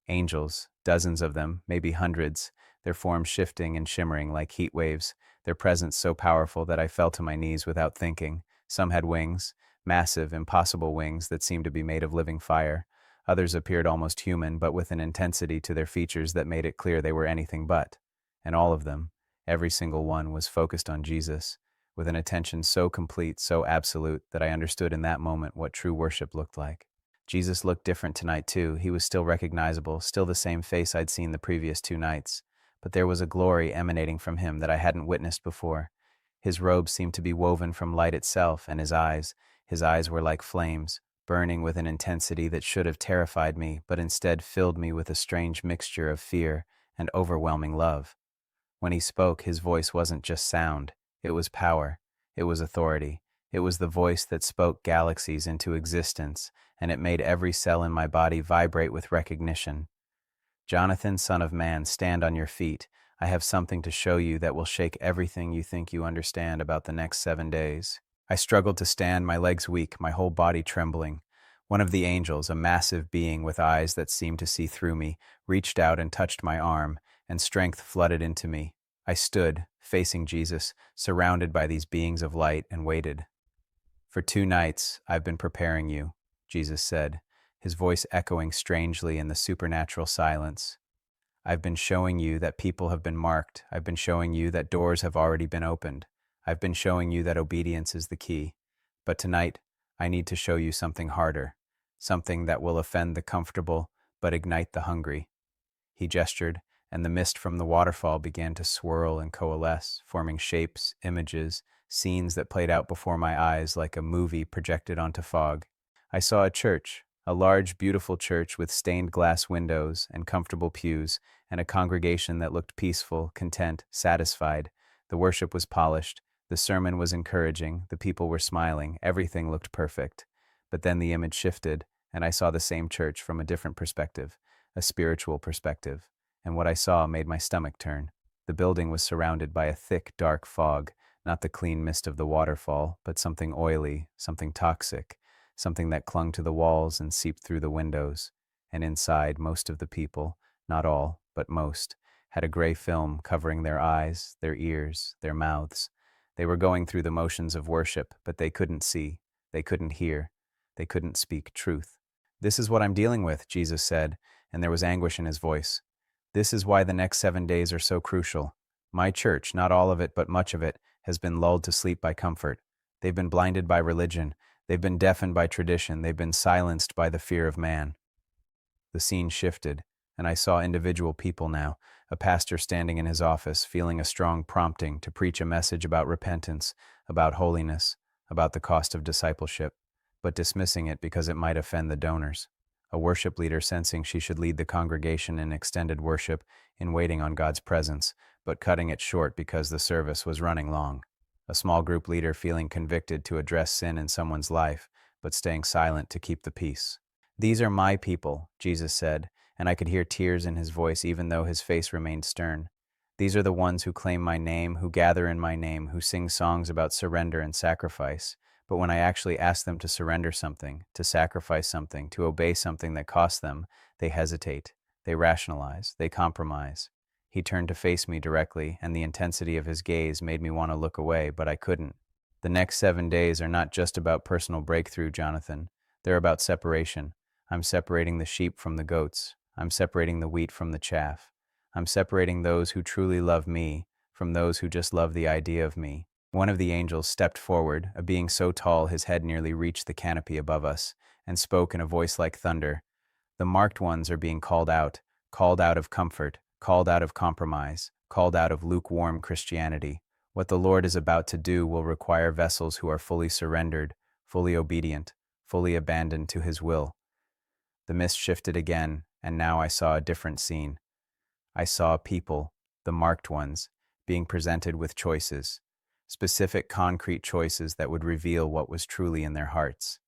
S1: Angels, dozens of them, maybe hundreds, their forms shifting and shimmering like heat waves, their presence so powerful that I fell to my knees without thinking. Some had wings, massive, impossible wings that seemed to be made of living fire. Others appeared almost human, but with an intensity to their features that made it clear they were anything but. And all of them, every single one, was focused on Jesus, with an attention so complete, so absolute, that I understood in that moment what true worship looked like. Jesus looked different tonight too. He was still recognizable, still the same face I'd seen the previous 2 nights. But there was a glory emanating from him that I hadn't witnessed before. His robe seemed to be woven from light itself, and his eyes were like flames, burning with an intensity that should have terrified me, but instead filled me with a strange mixture of fear and overwhelming love. When he spoke, his voice wasn't just sound. It was power. It was authority. It was the voice that spoke galaxies into existence, and it made every cell in my body vibrate with recognition. "Jonathan, son of man, stand on your feet. I have something to show you that will shake everything you think you understand about the next 7 days." I struggled to stand, my legs weak, my whole body trembling. One of the angels, a massive being with eyes that seemed to see through me, reached out and touched my arm, and strength flooded into me. I stood, facing Jesus, surrounded by these beings of light, and waited. "For 2 nights, I've been preparing you," Jesus said, his voice echoing strangely in the supernatural silence. "I've been showing you that people have been marked. I've been showing you that doors have already been opened. I've been showing you that obedience is the key. But tonight, I need to show you something harder, something that will offend the comfortable but ignite the hungry." He gestured, and the mist from the waterfall began to swirl and coalesce, forming shapes, images, scenes that played out before my eyes like a movie projected onto fog. I saw a church, a large, beautiful church with stained glass windows and comfortable pews, and a congregation that looked peaceful, content, satisfied. The worship was polished, The sermon was encouraging, the people were smiling, everything looked perfect. But then the image shifted, and I saw the same church from a different perspective, a spiritual perspective, and what I saw made my stomach turn. The building was surrounded by a thick, dark fog, not the clean mist of the waterfall, but something oily, something toxic, something that clung to the walls and seeped through the windows. And inside, most of the people, not all, but most, had a gray film covering their eyes, their ears, their mouths. They were going through the motions of worship, but they couldn't see, they couldn't hear, they couldn't speak truth. "This is what I'm dealing with," Jesus said, and there was anguish in his voice. "This is why the next 7 days are so crucial. My church, not all of it, but much of it, has been lulled to sleep by comfort. They've been blinded by religion. They've been deafened by tradition. They've been silenced by the fear of man." The scene shifted, and I saw individual people now, a pastor standing in his office, feeling a strong prompting to preach a message about repentance, about holiness, about the cost of discipleship, but dismissing it because it might offend the donors. A worship leader sensing she should lead the congregation in extended worship, in waiting on God's presence, but cutting it short because the service was running long. A small group leader feeling convicted to address sin in someone's life, but staying silent to keep the peace. "These are my people," Jesus said, and I could hear tears in his voice even though his face remained stern. "These are the ones who claim my name, who gather in my name, who sing songs about surrender and sacrifice. But when I actually ask them to surrender something, to sacrifice something, to obey something that costs them, they hesitate, they rationalize, they compromise." He turned to face me directly, and the intensity of his gaze made me want to look away, but I couldn't. "The next 7 days are not just about personal breakthrough, Jonathan. They're about separation. I'm separating the sheep from the goats. I'm separating the wheat from the chaff. I'm separating those who truly love me from those who just love the idea of me." One of the angels stepped forward, a being so tall his head nearly reached the canopy above us, and spoke in a voice like thunder. "The marked ones are being called out of comfort, called out of compromise, called out of lukewarm Christianity. What the Lord is about to do will require vessels who are fully surrendered, fully obedient, fully abandoned to his will." The mist shifted again, and now I saw a different scene. I saw people, the marked ones, being presented with choices, specific concrete choices that would reveal what was truly in their hearts.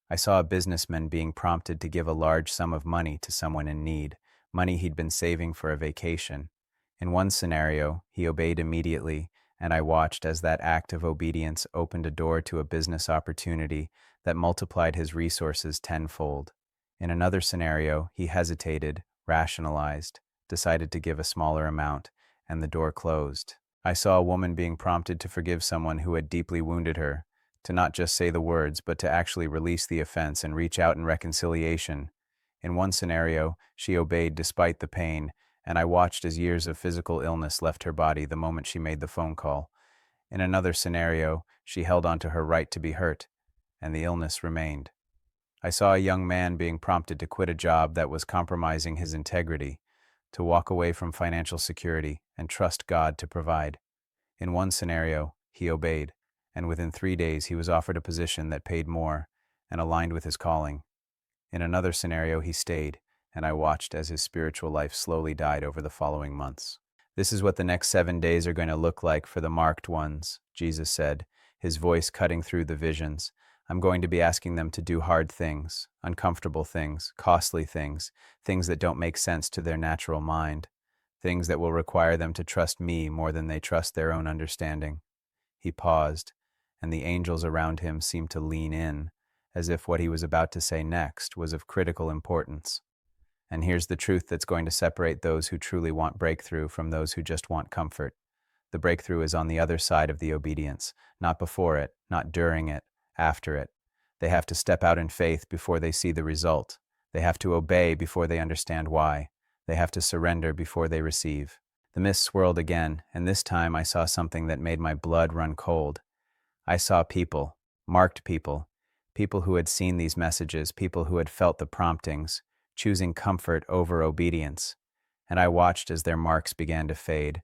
S1: I saw a businessman being prompted to give a large sum of money to someone in need, money he'd been saving for a vacation. In one scenario, he obeyed immediately, and I watched as that act of obedience opened a door to a business opportunity that multiplied his resources tenfold. In another scenario, he hesitated, rationalized, decided to give a smaller amount, and the door closed. I saw a woman being prompted to forgive someone who had deeply wounded her, to not just say the words, but to actually release the offense and reach out in reconciliation. In one scenario, she obeyed despite the pain, and I watched as years of physical illness left her body the moment she made the phone call. In another scenario, she held on to her right to be hurt, and the illness remained. I saw a young man being prompted to quit a job that was compromising his integrity, to walk away from financial security and trust God to provide. In one scenario, he obeyed, and within 3 days he was offered a position that paid more and aligned with his calling. In another scenario, he stayed, and I watched as his spiritual life slowly died over the following months. "This is what the next 7 days are going to look like for the marked ones," Jesus said, his voice cutting through the visions. "I'm going to be asking them to do hard things, uncomfortable things, costly things, things that don't make sense to their natural mind, things that will require them to trust me more than they trust their own understanding." He paused, and the angels around him seemed to lean in, as if what he was about to say next was of critical importance. "And here's the truth that's going to separate those who truly want breakthrough from those who just want comfort. The breakthrough is on the other side of the obedience, not before it, not during it, after it. They have to step out in faith before they see the result. They have to obey before they understand why. They have to surrender before they receive." The mist swirled again, and this time I saw something that made my blood run cold. I saw people, marked people, people who had seen these messages, people who had felt the promptings, choosing comfort over obedience. And I watched as their marks began to fade,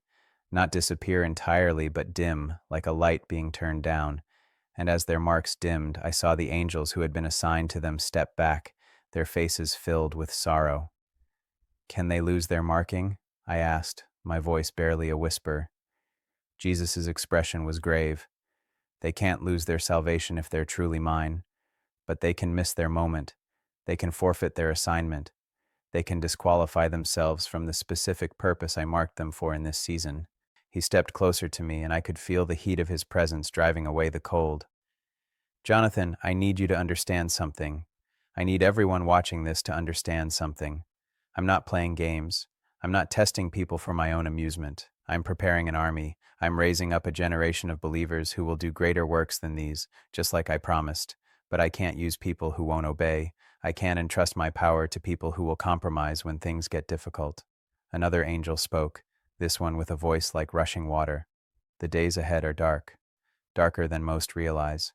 S1: not disappear entirely, but dim, like a light being turned down. And as their marks dimmed, I saw the angels who had been assigned to them step back, their faces filled with sorrow. "Can they lose their marking?" I asked, my voice barely a whisper. Jesus' expression was grave. They can't lose their salvation if they're truly mine, but they can miss their moment. They can forfeit their assignment. They can disqualify themselves from the specific purpose I marked them for in this season. He stepped closer to me, and I could feel the heat of his presence driving away the cold. Jonathan, I need you to understand something. I need everyone watching this to understand something. I'm not playing games. I'm not testing people for my own amusement. I'm preparing an army. I'm raising up a generation of believers who will do greater works than these, just like I promised. But I can't use people who won't obey. I can't entrust my power to people who will compromise when things get difficult. Another angel spoke, this one with a voice like rushing water. The days ahead are dark, darker than most realize.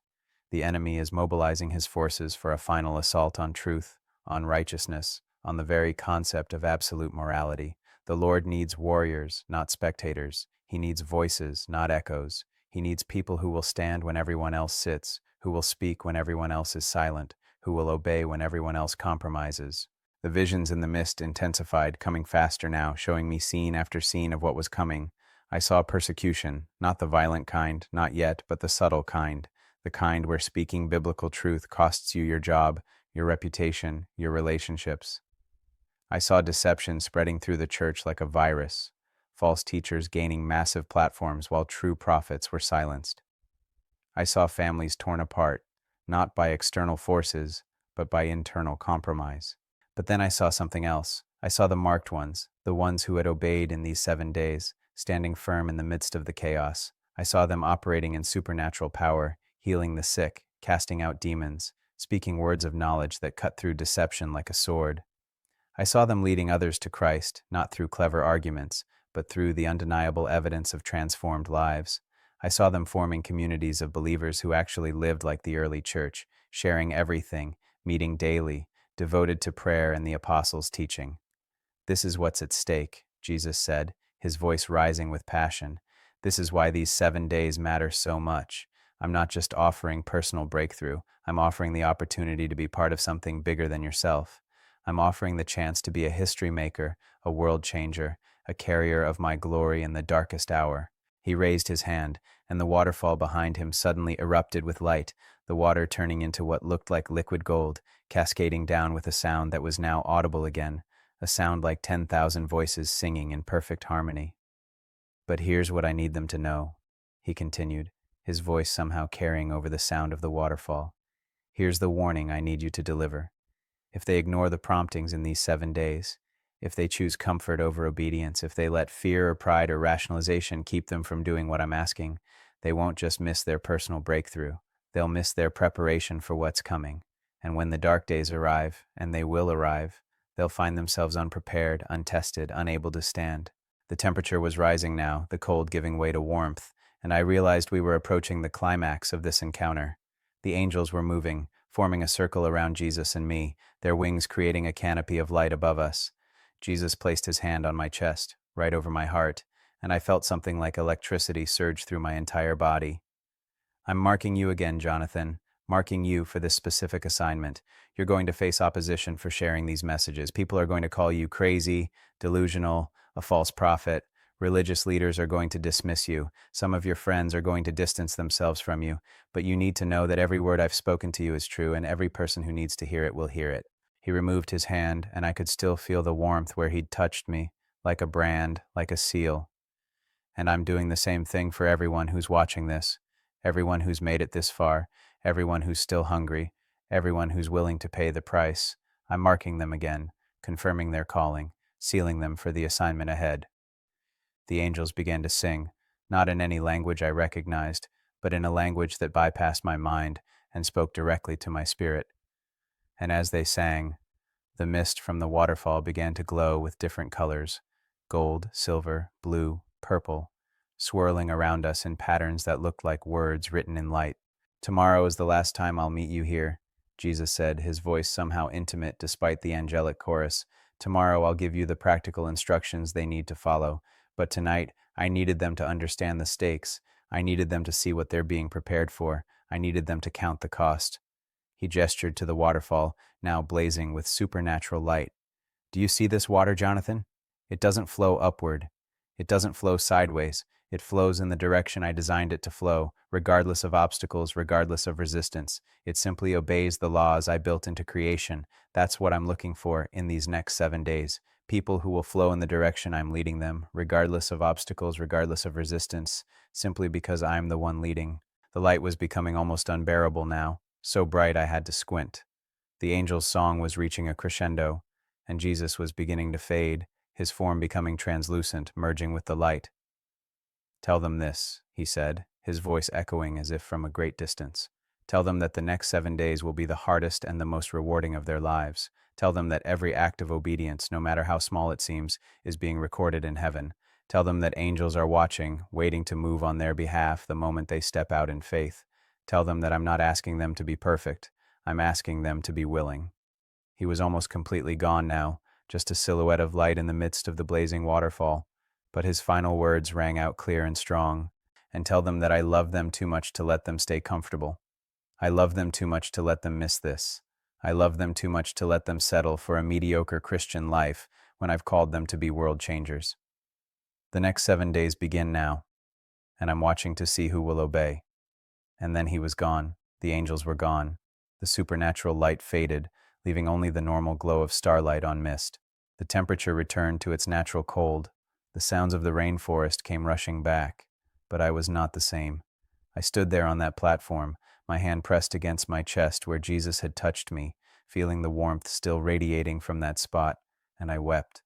S1: The enemy is mobilizing his forces for a final assault on truth, on righteousness, on the very concept of absolute morality. The Lord needs warriors, not spectators. He needs voices, not echoes. He needs people who will stand when everyone else sits, who will speak when everyone else is silent, who will obey when everyone else compromises. The visions in the mist intensified, coming faster now, showing me scene after scene of what was coming. I saw persecution, not the violent kind, not yet, but the subtle kind. The kind where speaking biblical truth costs you your job, your reputation, your relationships. I saw deception spreading through the church like a virus, false teachers gaining massive platforms while true prophets were silenced. I saw families torn apart, not by external forces, but by internal compromise. But then I saw something else. I saw the marked ones, the ones who had obeyed in these 7 days, standing firm in the midst of the chaos. I saw them operating in supernatural power, healing the sick, casting out demons, speaking words of knowledge that cut through deception like a sword. I saw them leading others to Christ, not through clever arguments, but through the undeniable evidence of transformed lives. I saw them forming communities of believers who actually lived like the early church, sharing everything, meeting daily, devoted to prayer and the apostles' teaching. This is what's at stake, Jesus said, his voice rising with passion. This is why these 7 days matter so much. I'm not just offering personal breakthrough. I'm offering the opportunity to be part of something bigger than yourself. I'm offering the chance to be a history maker, a world changer, a carrier of my glory in the darkest hour. He raised his hand, and the waterfall behind him suddenly erupted with light, the water turning into what looked like liquid gold, cascading down with a sound that was now audible again, a sound like 10,000 voices singing in perfect harmony. But here's what I need them to know, he continued, his voice somehow carrying over the sound of the waterfall. Here's the warning I need you to deliver. If they ignore the promptings in these 7 days, if they choose comfort over obedience, if they let fear or pride or rationalization keep them from doing what I'm asking, they won't just miss their personal breakthrough. They'll miss their preparation for what's coming. And when the dark days arrive, and they will arrive, they'll find themselves unprepared, untested, unable to stand. The temperature was rising now, the cold giving way to warmth, and I realized we were approaching the climax of this encounter. The angels were moving, forming a circle around Jesus and me, their wings creating a canopy of light above us. Jesus placed his hand on my chest, right over my heart, and I felt something like electricity surge through my entire body. I'm marking you again, Jonathan, marking you for this specific assignment. You're going to face opposition for sharing these messages. People are going to call you crazy, delusional, a false prophet. Religious leaders are going to dismiss you. Some of your friends are going to distance themselves from you. But you need to know that every word I've spoken to you is true, and every person who needs to hear it will hear it. He removed his hand, and I could still feel the warmth where he'd touched me, like a brand, like a seal. And I'm doing the same thing for everyone who's watching this, everyone who's made it this far, everyone who's still hungry, everyone who's willing to pay the price. I'm marking them again, confirming their calling, sealing them for the assignment ahead. The angels began to sing, not in any language I recognized, but in a language that bypassed my mind and spoke directly to my spirit. And as they sang, the mist from the waterfall began to glow with different colors, gold, silver, blue, purple, swirling around us in patterns that looked like words written in light. Tomorrow is the last time I'll meet you here, Jesus said, his voice somehow intimate despite the angelic chorus. Tomorrow I'll give you the practical instructions they need to follow. But tonight, I needed them to understand the stakes. I needed them to see what they're being prepared for. I needed them to count the cost. He gestured to the waterfall, now blazing with supernatural light. Do you see this water, Jonathan? It doesn't flow upward. It doesn't flow sideways. It flows in the direction I designed it to flow, regardless of obstacles, regardless of resistance. It simply obeys the laws I built into creation. That's what I'm looking for in these next 7 days. People who will flow in the direction I'm leading them, regardless of obstacles, regardless of resistance, simply because I'm the one leading. The light was becoming almost unbearable now, so bright I had to squint. The angel's song was reaching a crescendo, and Jesus was beginning to fade, his form becoming translucent, merging with the light. "Tell them this," he said, his voice echoing as if from a great distance. "Tell them that the next 7 days will be the hardest and the most rewarding of their lives. Tell them that every act of obedience, no matter how small it seems, is being recorded in heaven. Tell them that angels are watching, waiting to move on their behalf the moment they step out in faith. Tell them that I'm not asking them to be perfect. I'm asking them to be willing." He was almost completely gone now, just a silhouette of light in the midst of the blazing waterfall. But his final words rang out clear and strong. "And tell them that I love them too much to let them stay comfortable. I love them too much to let them miss this. I love them too much to let them settle for a mediocre Christian life when I've called them to be world changers." The next 7 days begin now, and I'm watching to see who will obey. And then he was gone. The angels were gone. The supernatural light faded, leaving only the normal glow of starlight on mist. The temperature returned to its natural cold. The sounds of the rainforest came rushing back, but I was not the same. I stood there on that platform, my hand pressed against my chest where Jesus had touched me, feeling the warmth still radiating from that spot, and I wept.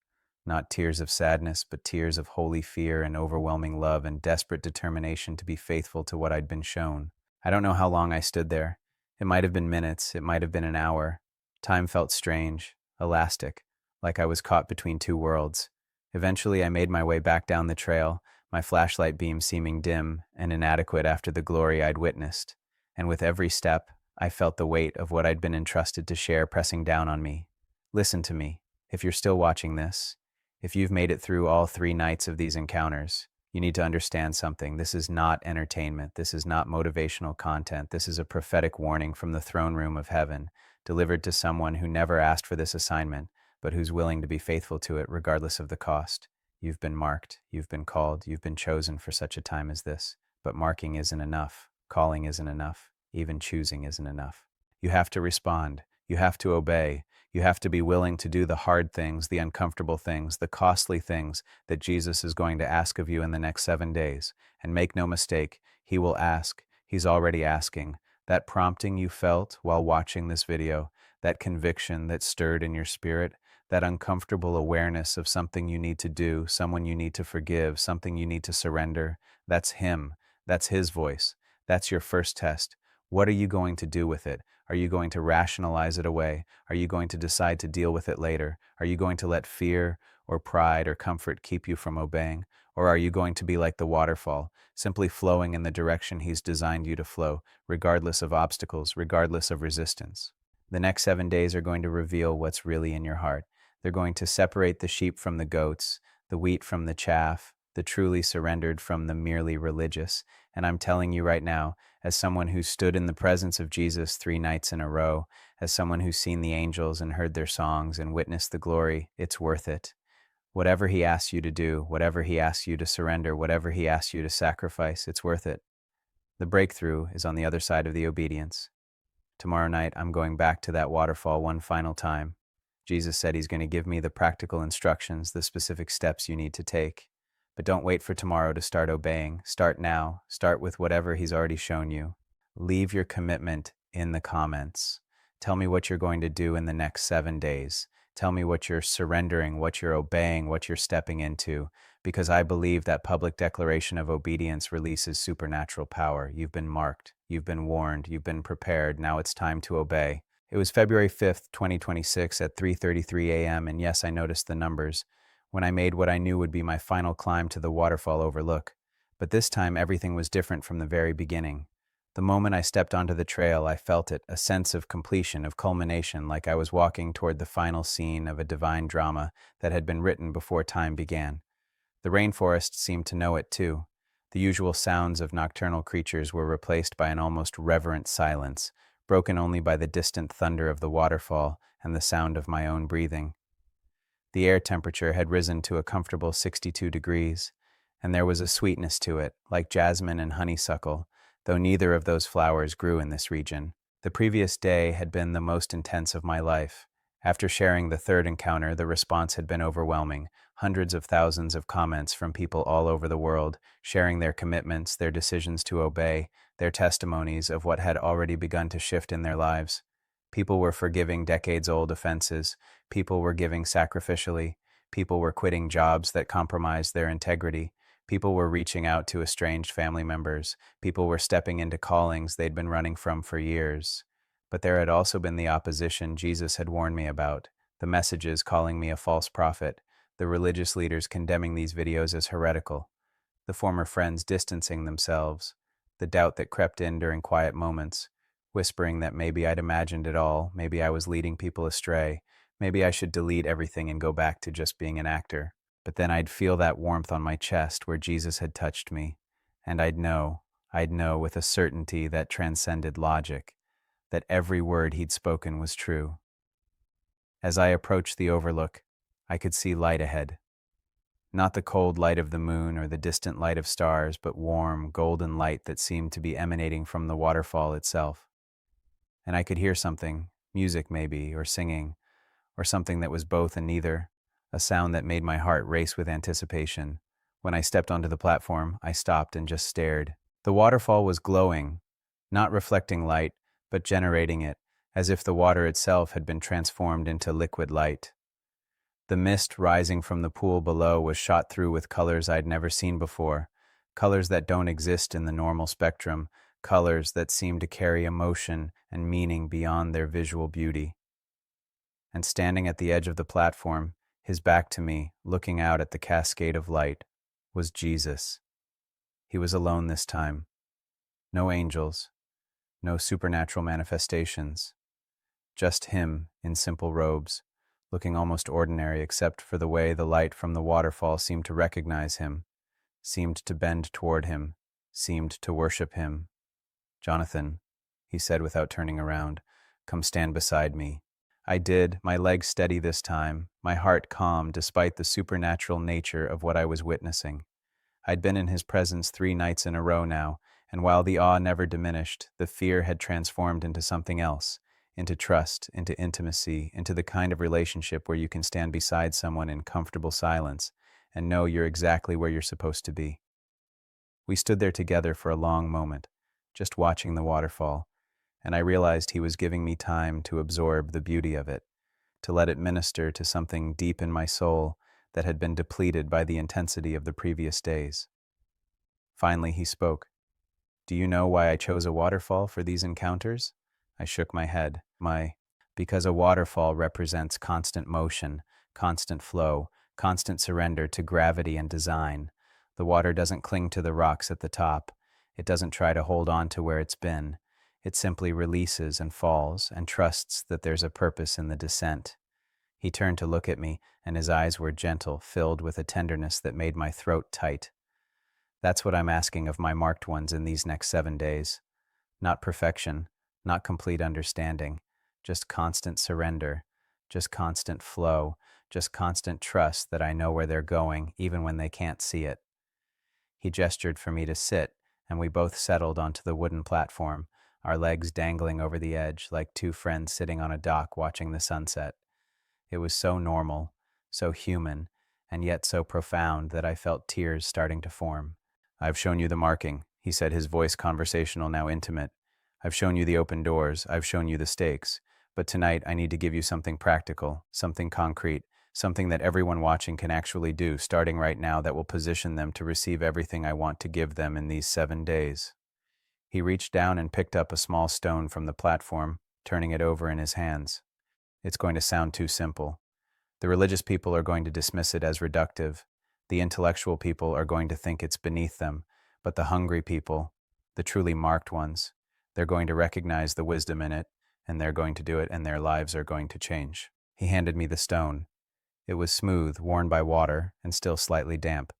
S1: Not tears of sadness, but tears of holy fear and overwhelming love and desperate determination to be faithful to what I'd been shown. I don't know how long I stood there. It might have been minutes, it might have been an hour. Time felt strange, elastic, like I was caught between two worlds. Eventually, I made my way back down the trail, my flashlight beam seeming dim and inadequate after the glory I'd witnessed. And with every step, I felt the weight of what I'd been entrusted to share pressing down on me. Listen to me, if you're still watching this. If you've made it through all 3 nights of these encounters, you need to understand something. This is not entertainment. This is not motivational content. This is a prophetic warning from the throne room of heaven, delivered to someone who never asked for this assignment, but who's willing to be faithful to it regardless of the cost. You've been marked, you've been called, you've been chosen for such a time as this. But marking isn't enough. Calling isn't enough. Even choosing isn't enough. You have to respond. You have to obey. You have to be willing to do the hard things, the uncomfortable things, the costly things that Jesus is going to ask of you in the next 7 days. And make no mistake, he will ask. He's already asking. That prompting you felt while watching this video, that conviction that stirred in your spirit, that uncomfortable awareness of something you need to do, someone you need to forgive, something you need to surrender, that's him. That's his voice. That's your first test. What are you going to do with it? Are you going to rationalize it away? Are you going to decide to deal with it later? Are you going to let fear or pride or comfort keep you from obeying? Or are you going to be like the waterfall, simply flowing in the direction he's designed you to flow, regardless of obstacles, regardless of resistance? The next 7 days are going to reveal what's really in your heart. They're going to separate the sheep from the goats, the wheat from the chaff, the truly surrendered from the merely religious. And I'm telling you right now, as someone who stood in the presence of Jesus 3 nights in a row, as someone who's seen the angels and heard their songs and witnessed the glory, it's worth it. Whatever he asks you to do, whatever he asks you to surrender, whatever he asks you to sacrifice, it's worth it. The breakthrough is on the other side of the obedience. Tomorrow night, I'm going back to that waterfall one final time. Jesus said he's going to give me the practical instructions, the specific steps you need to take. But don't wait for tomorrow to start obeying. Start now. Start with whatever he's already shown you. Leave your commitment in the comments. Tell me what you're going to do in the next 7 days. Tell me what you're surrendering, what you're obeying, what you're stepping into, because I believe that public declaration of obedience releases supernatural power. You've been marked, you've been warned, you've been prepared. Now it's time to obey. It was February 5th, 2026 at 3:33 a.m. and yes, I noticed the numbers when I made what I knew would be my final climb to the waterfall overlook. But this time everything was different from the very beginning. The moment I stepped onto the trail, I felt it, a sense of completion, of culmination, like I was walking toward the final scene of a divine drama that had been written before time began. The rainforest seemed to know it too. The usual sounds of nocturnal creatures were replaced by an almost reverent silence, broken only by the distant thunder of the waterfall and the sound of my own breathing. The air temperature had risen to a comfortable 62 degrees, and there was a sweetness to it, like jasmine and honeysuckle, though neither of those flowers grew in this region. The previous day had been the most intense of my life. After sharing the third encounter, the response had been overwhelming. Hundreds of thousands of comments from people all over the world, sharing their commitments, their decisions to obey, their testimonies of what had already begun to shift in their lives. People were forgiving decades-old offenses. People were giving sacrificially. People were quitting jobs that compromised their integrity. People were reaching out to estranged family members. People were stepping into callings they'd been running from for years. But there had also been the opposition Jesus had warned me about, the messages calling me a false prophet, the religious leaders condemning these videos as heretical, the former friends distancing themselves, the doubt that crept in during quiet moments, whispering that maybe I'd imagined it all, maybe I was leading people astray, maybe I should delete everything and go back to just being an actor. But then I'd feel that warmth on my chest where Jesus had touched me, and I'd know with a certainty that transcended logic, that every word he'd spoken was true. As I approached the overlook, I could see light ahead. Not the cold light of the moon or the distant light of stars, but warm, golden light that seemed to be emanating from the waterfall itself. And I could hear something, music maybe, or singing, or something that was both and neither, a sound that made my heart race with anticipation. When I stepped onto the platform, I stopped and just stared. The waterfall was glowing, not reflecting light, but generating it, as if the water itself had been transformed into liquid light. The mist rising from the pool below was shot through with colors I'd never seen before, colors that don't exist in the normal spectrum, colors that seem to carry emotion and meaning beyond their visual beauty. And standing at the edge of the platform, his back to me, looking out at the cascade of light, was Jesus. He was alone this time. No angels, no supernatural manifestations. Just him in simple robes, looking almost ordinary except for the way the light from the waterfall seemed to recognize him, seemed to bend toward him, seemed to worship him. "Jonathan," he said without turning around, "come stand beside me." I did, my legs steady this time, my heart calm despite the supernatural nature of what I was witnessing. I'd been in his presence 3 nights in a row now, and while the awe never diminished, the fear had transformed into something else, into trust, into intimacy, into the kind of relationship where you can stand beside someone in comfortable silence and know you're exactly where you're supposed to be. We stood there together for a long moment, just watching the waterfall, and I realized he was giving me time to absorb the beauty of it, to let it minister to something deep in my soul that had been depleted by the intensity of the previous days. Finally, he spoke. "Do you know why I chose a waterfall for these encounters?" I shook my head. Because a waterfall represents constant motion, constant flow, constant surrender to gravity and design. The water doesn't cling to the rocks at the top. It doesn't try to hold on to where it's been. It simply releases and falls and trusts that there's a purpose in the descent. He turned to look at me, and his eyes were gentle, filled with a tenderness that made my throat tight. That's what I'm asking of my marked ones in these next 7 days. Not perfection, not complete understanding, just constant surrender, just constant flow, just constant trust that I know where they're going, even when they can't see it. He gestured for me to sit, and we both settled onto the wooden platform, our legs dangling over the edge like 2 friends sitting on a dock watching the sunset. It was so normal, so human, and yet so profound that I felt tears starting to form. "I've shown you the marking," he said, his voice conversational, now intimate. "I've shown you the open doors, I've shown you the stakes, but tonight I need to give you something practical, something concrete, something that everyone watching can actually do, starting right now, that will position them to receive everything I want to give them in these 7 days. He reached down and picked up a small stone from the platform, turning it over in his hands. "It's going to sound too simple. The religious people are going to dismiss it as reductive. The intellectual people are going to think it's beneath them, but the hungry people, the truly marked ones, they're going to recognize the wisdom in it, and they're going to do it, and their lives are going to change." He handed me the stone. It was smooth, worn by water, and still slightly damp.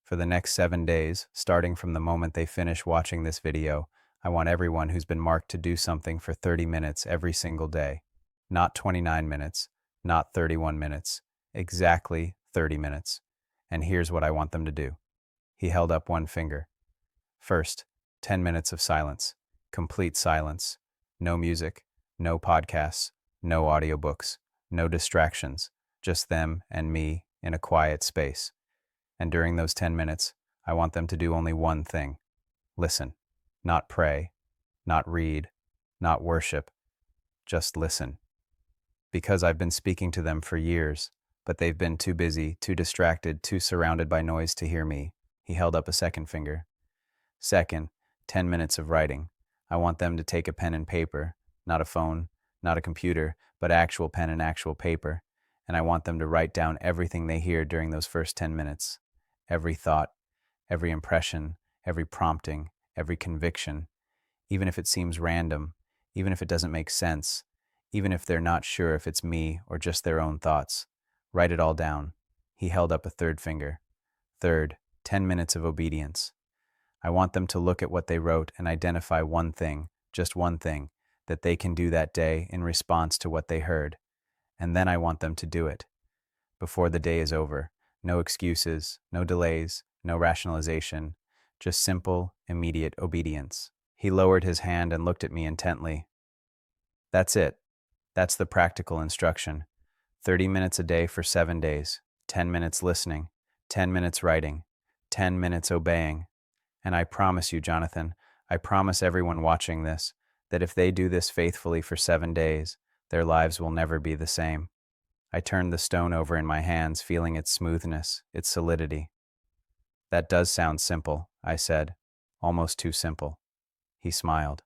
S1: For the next 7 days, starting from the moment they finish watching this video, I want everyone who's been marked to do something for 30 minutes every single day. Not 29 minutes, not 31 minutes, exactly 30 minutes. And here's what I want them to do. He held up one finger. First, 10 minutes of silence. Complete silence. No music, no podcasts, no audiobooks, no distractions. Just them and me in a quiet space. And during those 10 minutes, I want them to do only one thing. Listen. Not pray, not read, not worship. Just listen. Because I've been speaking to them for years, but they've been too busy, too distracted, too surrounded by noise to hear me. He held up a second finger. Second, 10 minutes of writing. I want them to take a pen and paper, not a phone, not a computer, but actual pen and actual paper. And I want them to write down everything they hear during those first 10 minutes. Every thought, every impression, every prompting, every conviction. Even if it seems random, even if it doesn't make sense, even if they're not sure if it's me or just their own thoughts. Write it all down. He held up a third finger. Third, 10 minutes of obedience. I want them to look at what they wrote and identify one thing, just one thing, that they can do that day in response to what they heard. And then I want them to do it. Before the day is over. No excuses, no delays, no rationalization, just simple, immediate obedience. He lowered his hand and looked at me intently. That's it. That's the practical instruction. 30 minutes a day for 7 days, 10 minutes listening, 10 minutes writing, 10 minutes obeying. And I promise you, Jonathan, I promise everyone watching this, that if they do this faithfully for 7 days, their lives will never be the same. I turned the stone over in my hands, feeling its smoothness, its solidity. That does sound simple, I said, almost too simple. He smiled.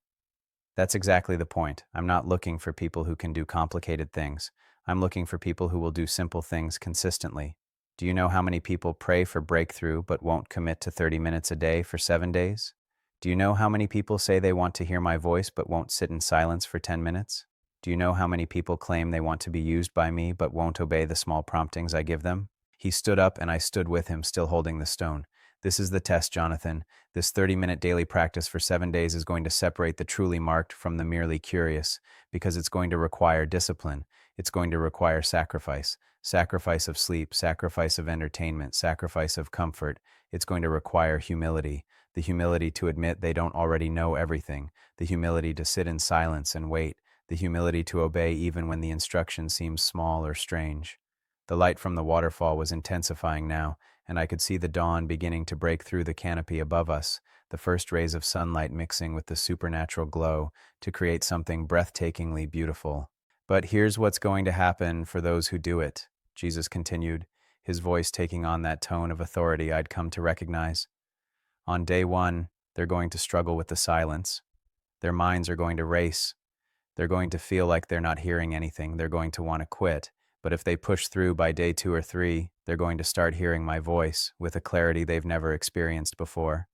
S1: That's exactly the point. I'm not looking for people who can do complicated things. I'm looking for people who will do simple things consistently. Do you know how many people pray for breakthrough but won't commit to 30 minutes a day for 7 days? Do you know how many people say they want to hear my voice but won't sit in silence for 10 minutes? Do you know how many people claim they want to be used by me but won't obey the small promptings I give them? He stood up and I stood with him, still holding the stone. This is the test, Jonathan. This 30-minute daily practice for 7 days is going to separate the truly marked from the merely curious, because it's going to require discipline. It's going to require sacrifice. Sacrifice of sleep, sacrifice of entertainment, sacrifice of comfort. It's going to require humility. The humility to admit they don't already know everything. The humility to sit in silence and wait. The humility to obey even when the instruction seems small or strange. The light from the waterfall was intensifying now, and I could see the dawn beginning to break through the canopy above us, the first rays of sunlight mixing with the supernatural glow to create something breathtakingly beautiful. But here's what's going to happen for those who do it, Jesus continued, his voice taking on that tone of authority I'd come to recognize. On day 1, they're going to struggle with the silence. Their minds are going to race. They're going to feel like they're not hearing anything. They're going to want to quit. But if they push through by day 2 or 3, they're going to start hearing my voice with a clarity they've never experienced before.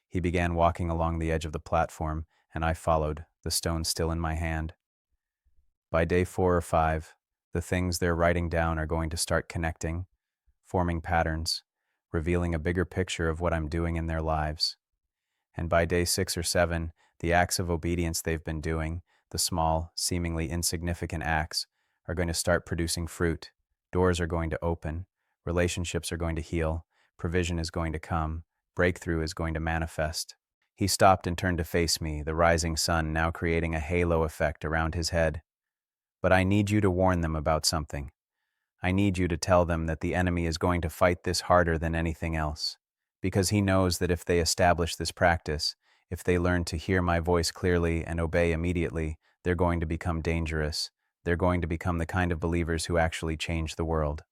S1: He began walking along the edge of the platform, and I followed, the stone still in my hand. By day 4 or 5, the things they're writing down are going to start connecting, forming patterns, revealing a bigger picture of what I'm doing in their lives. And by day 6 or 7, the acts of obedience they've been doing, the small, seemingly insignificant acts, are going to start producing fruit. Doors are going to open. Relationships are going to heal. Provision is going to come. Breakthrough is going to manifest. He stopped and turned to face me, the rising sun now creating a halo effect around his head. But I need you to warn them about something. I need you to tell them that the enemy is going to fight this harder than anything else, because he knows that if they establish this practice, if they learn to hear my voice clearly and obey immediately, they're going to become dangerous. They're going to become the kind of believers who actually change the world.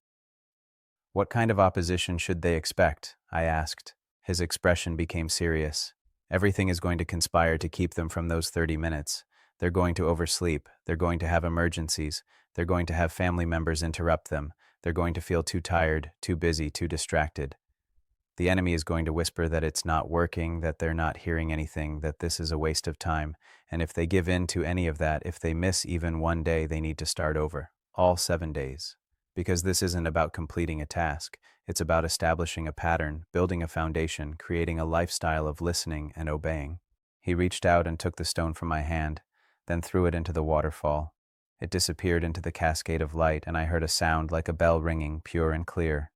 S1: What kind of opposition should they expect? I asked. His expression became serious. Everything is going to conspire to keep them from those 30 minutes. They're going to oversleep. They're going to have emergencies. They're going to have family members interrupt them. They're going to feel too tired, too busy, too distracted. The enemy is going to whisper that it's not working, that they're not hearing anything, that this is a waste of time. And if they give in to any of that, if they miss even one day, they need to start over. All 7 days. Because this isn't about completing a task. It's about establishing a pattern, building a foundation, creating a lifestyle of listening and obeying. He reached out and took the stone from my hand, then threw it into the waterfall. It disappeared into the cascade of light, and I heard a sound like a bell ringing, pure and clear.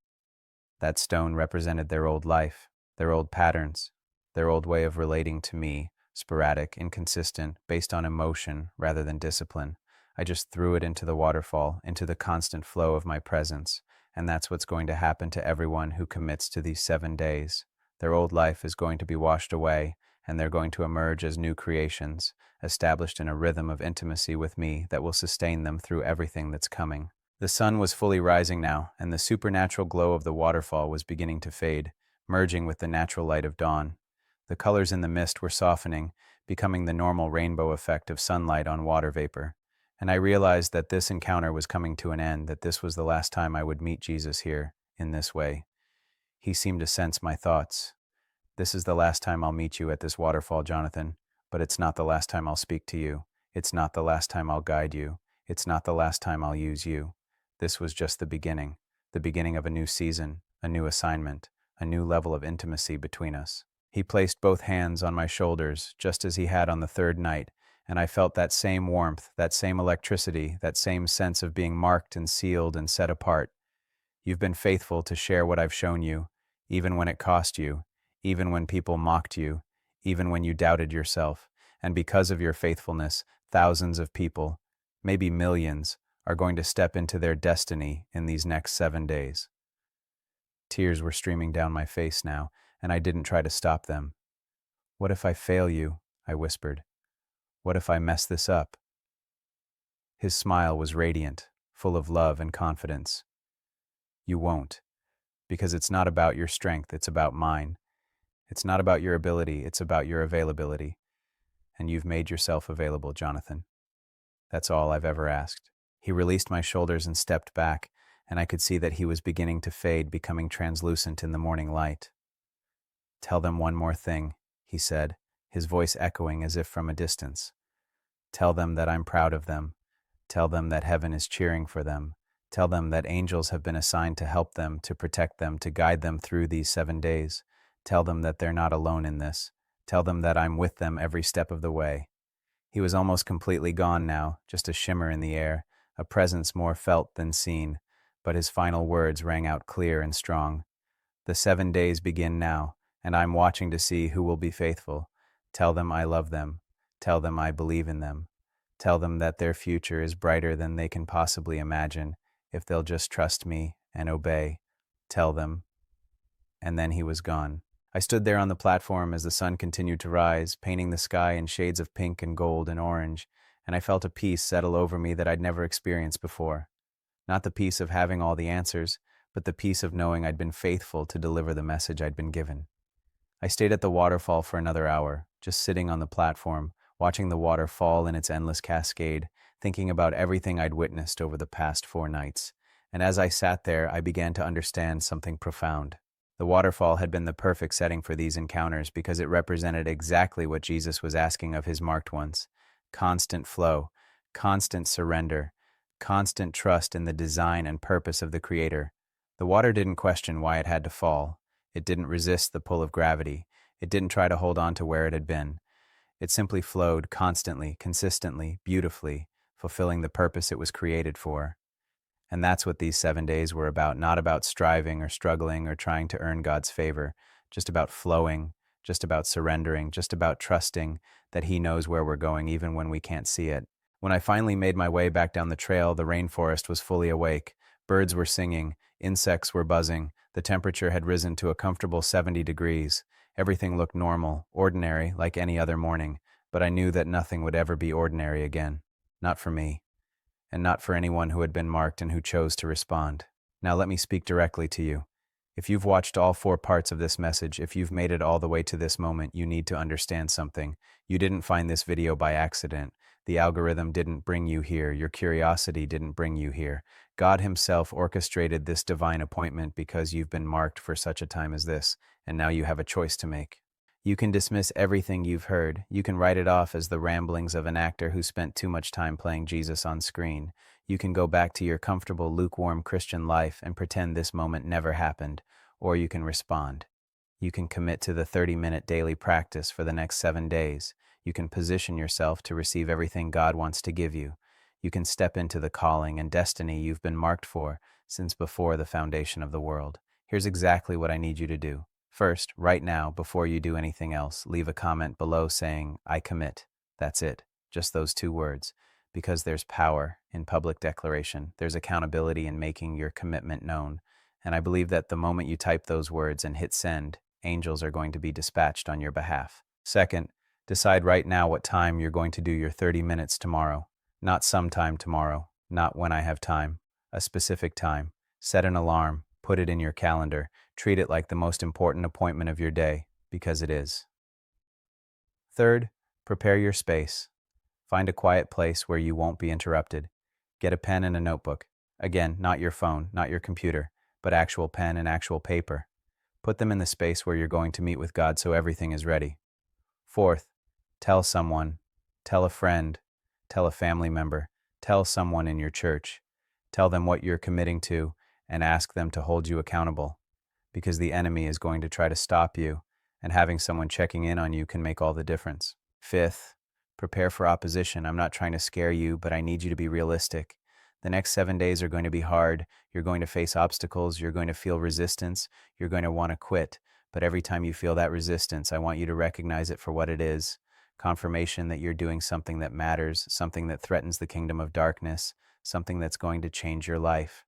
S1: That stone represented their old life, Their old patterns, their old way of relating to me, sporadic, inconsistent, based on emotion rather than discipline. I just threw it into the waterfall, into the constant flow of my presence, and that's what's going to happen to everyone who commits to these 7 days. Their old life is going to be washed away, and they're going to emerge as new creations, established in a rhythm of intimacy with me that will sustain them through everything that's coming. The sun was fully rising now, and the supernatural glow of the waterfall was beginning to fade, merging with the natural light of dawn. The colors in the mist were softening, becoming the normal rainbow effect of sunlight on water vapor. And I realized that this encounter was coming to an end, that this was the last time I would meet Jesus here, in this way. He seemed to sense my thoughts. This is the last time I'll meet you at this waterfall, Jonathan, but it's not the last time I'll speak to you. It's not the last time I'll guide you. It's not the last time I'll use you. This was just the beginning of a new season, a new assignment, a new level of intimacy between us. He placed both hands on my shoulders, just as he had on the third night, and I felt that same warmth, that same electricity, that same sense of being marked and sealed and set apart. You've been faithful to share what I've shown you, even when it cost you, even when people mocked you, even when you doubted yourself. And because of your faithfulness, thousands of people, maybe millions, are going to step into their destiny in these next 7 days. Tears were streaming down my face now, and I didn't try to stop them. What if I fail you? I whispered. What if I mess this up? His smile was radiant, full of love and confidence. You won't, because it's not about your strength, it's about mine. It's not about your ability, it's about your availability. And you've made yourself available, Jonathan. That's all I've ever asked. He released my shoulders and stepped back, and I could see that he was beginning to fade, becoming translucent in the morning light. Tell them one more thing, he said, his voice echoing as if from a distance. Tell them that I'm proud of them. Tell them that heaven is cheering for them. Tell them that angels have been assigned to help them, to protect them, to guide them through these 7 days. Tell them that they're not alone in this. Tell them that I'm with them every step of the way. He was almost completely gone now, just a shimmer in the air, a presence more felt than seen, but his final words rang out clear and strong. The 7 days begin now, and I'm watching to see who will be faithful. Tell them I love them. Tell them I believe in them. Tell them that their future is brighter than they can possibly imagine if they'll just trust me and obey. Tell them. And then he was gone. I stood there on the platform as the sun continued to rise, painting the sky in shades of pink and gold and orange, and I felt a peace settle over me that I'd never experienced before. Not the peace of having all the answers, but the peace of knowing I'd been faithful to deliver the message I'd been given. I stayed at the waterfall for another hour, just sitting on the platform, watching the water fall in its endless cascade, thinking about everything I'd witnessed over the past 4 nights. And as I sat there, I began to understand something profound. The waterfall had been the perfect setting for these encounters because it represented exactly what Jesus was asking of his marked ones. Constant flow, constant surrender, constant trust in the design and purpose of the Creator. The water didn't question why it had to fall. It didn't resist the pull of gravity. It didn't try to hold on to where it had been. It simply flowed constantly, consistently, beautifully, fulfilling the purpose it was created for. And that's what these 7 days were about, not about striving or struggling or trying to earn God's favor, just about flowing, just about surrendering, just about trusting that He knows where we're going even when we can't see it. When I finally made my way back down the trail, the rainforest was fully awake. Birds were singing, insects were buzzing, the temperature had risen to a comfortable 70 degrees. Everything looked normal, ordinary, like any other morning, but I knew that nothing would ever be ordinary again. Not for me, and not for anyone who had been marked and who chose to respond. Now let me speak directly to you. If you've watched all 4 parts of this message, if you've made it all the way to this moment, you need to understand something. You didn't find this video by accident. The algorithm didn't bring you here. Your curiosity didn't bring you here. God Himself orchestrated this divine appointment because you've been marked for such a time as this, and now you have a choice to make. You can dismiss everything you've heard. You can write it off as the ramblings of an actor who spent too much time playing Jesus on screen. You can go back to your comfortable, lukewarm Christian life and pretend this moment never happened, or you can respond. You can commit to the 30-minute daily practice for the next 7 days. You can position yourself to receive everything God wants to give you. You can step into the calling and destiny you've been marked for since before the foundation of the world. Here's exactly what I need you to do. First, right now, before you do anything else, leave a comment below saying, I commit. That's it. Just those 2 words. Because there's power in public declaration. There's accountability in making your commitment known. And I believe that the moment you type those words and hit send, angels are going to be dispatched on your behalf. Second, decide right now what time you're going to do your 30 minutes tomorrow. Not sometime tomorrow, not when I have time, a specific time. Set an alarm, put it in your calendar, treat it like the most important appointment of your day, because it is. Third, prepare your space. Find a quiet place where you won't be interrupted. Get a pen and a notebook. Again, not your phone, not your computer, but actual pen and actual paper. Put them in the space where you're going to meet with God so everything is ready. Fourth, tell someone, tell a friend, tell a family member, tell someone in your church. Tell them what you're committing to and ask them to hold you accountable, because the enemy is going to try to stop you, and having someone checking in on you can make all the difference. Fifth, prepare for opposition. I'm not trying to scare you, but I need you to be realistic. The next 7 days are going to be hard. You're going to face obstacles. You're going to feel resistance. You're going to want to quit. But every time you feel that resistance, I want you to recognize it for what it is. Confirmation that you're doing something that matters, something that threatens the kingdom of darkness, something that's going to change your life.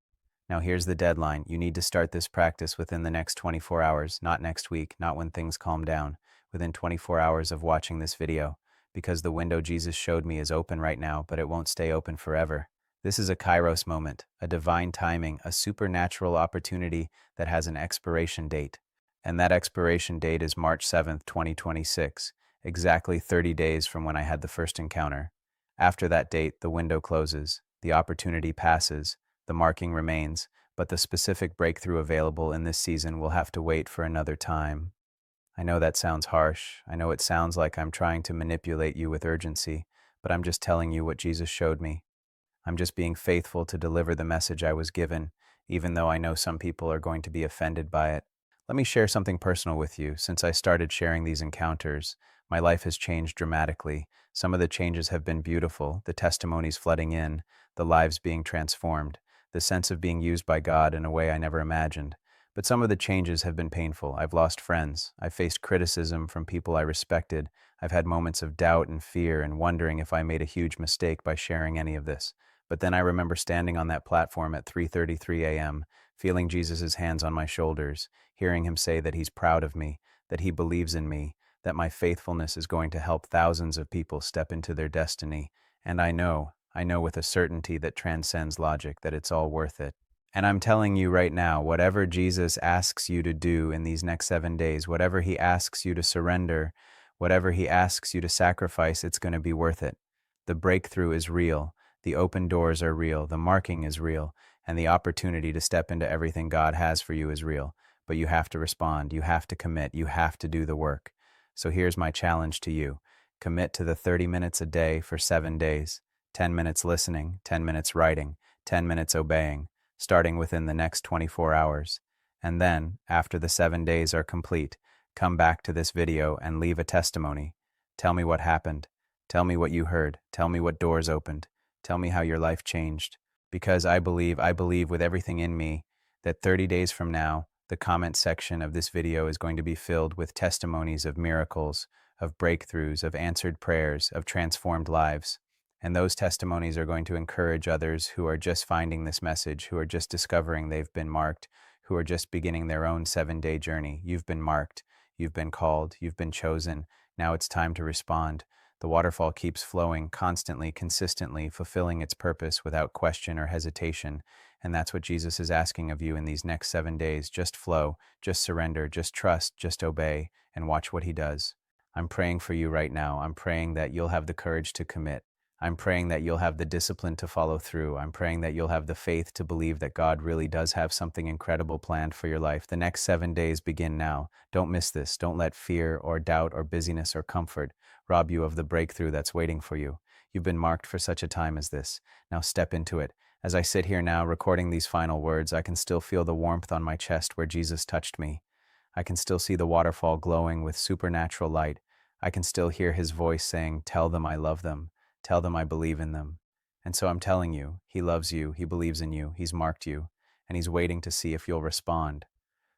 S1: Now here's the deadline. You need to start this practice within the next 24 hours, not next week, not when things calm down, within 24 hours of watching this video, because the window Jesus showed me is open right now, but it won't stay open forever. This is a Kairos moment, a divine timing, a supernatural opportunity that has an expiration date. And that expiration date is March 7th, 2026, exactly 30 days from when I had the first encounter. After that date, the window closes, the opportunity passes, the marking remains, but the specific breakthrough available in this season will have to wait for another time. I know that sounds harsh. I know it sounds like I'm trying to manipulate you with urgency, but I'm just telling you what Jesus showed me. I'm just being faithful to deliver the message I was given, even though I know some people are going to be offended by it. Let me share something personal with you. Since I started sharing these encounters, my life has changed dramatically. Some of the changes have been beautiful, the testimonies flooding in, the lives being transformed, the sense of being used by God in a way I never imagined. But some of the changes have been painful. I've lost friends. I've faced criticism from people I respected. I've had moments of doubt and fear and wondering if I made a huge mistake by sharing any of this. But then I remember standing on that platform at 3:33 a.m., feeling Jesus' hands on my shoulders, hearing him say that he's proud of me, that he believes in me, that my faithfulness is going to help thousands of people step into their destiny. And I know with a certainty that transcends logic that it's all worth it. And I'm telling you right now, whatever Jesus asks you to do in these next 7 days, whatever he asks you to surrender, whatever he asks you to sacrifice, it's going to be worth it. The breakthrough is real. The open doors are real, the marking is real, and the opportunity to step into everything God has for you is real. But you have to respond, you have to commit, you have to do the work. So here's my challenge to you. Commit to the 30 minutes a day for 7 days, 10 minutes listening, 10 minutes writing, 10 minutes obeying, starting within the next 24 hours. And then, after the 7 days are complete, come back to this video and leave a testimony. Tell me what happened. Tell me what you heard. Tell me what doors opened. Tell me how your life changed. Because I believe with everything in me that 30 days from now, the comment section of this video is going to be filled with testimonies of miracles, of breakthroughs, of answered prayers, of transformed lives. And those testimonies are going to encourage others who are just finding this message, who are just discovering they've been marked, who are just beginning their own 7-day journey. You've been marked, you've been called, you've been chosen. Now it's time to respond. The waterfall keeps flowing constantly, consistently, fulfilling its purpose without question or hesitation. And that's what Jesus is asking of you in these next 7 days. Just flow, just surrender, just trust, just obey, and watch what he does. I'm praying for you right now. I'm praying that you'll have the courage to commit. I'm praying that you'll have the discipline to follow through. I'm praying that you'll have the faith to believe that God really does have something incredible planned for your life. The next 7 days begin now. Don't miss this. Don't let fear or doubt or busyness or comfort rob you of the breakthrough that's waiting for you. You've been marked for such a time as this. Now step into it. As I sit here now recording these final words, I can still feel the warmth on my chest where Jesus touched me. I can still see the waterfall glowing with supernatural light. I can still hear his voice saying, "Tell them I love them. Tell them I believe in them." And so I'm telling you, he loves you, he believes in you, he's marked you, and he's waiting to see if you'll respond.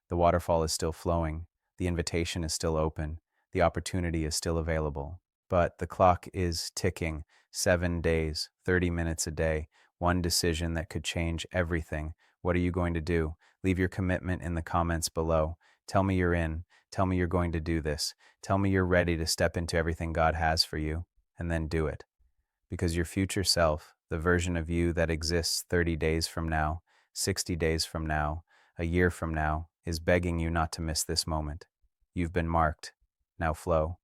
S1: The waterfall is still flowing. The invitation is still open. The opportunity is still available. But the clock is ticking. 7 days, 30 minutes a day. One decision that could change everything. What are you going to do? Leave your commitment in the comments below. Tell me you're in. Tell me you're going to do this. Tell me you're ready to step into everything God has for you, and then do it. Because your future self, the version of you that exists 30 days from now, 60 days from now, a year from now, is begging you not to miss this moment. You've been marked. Now flow.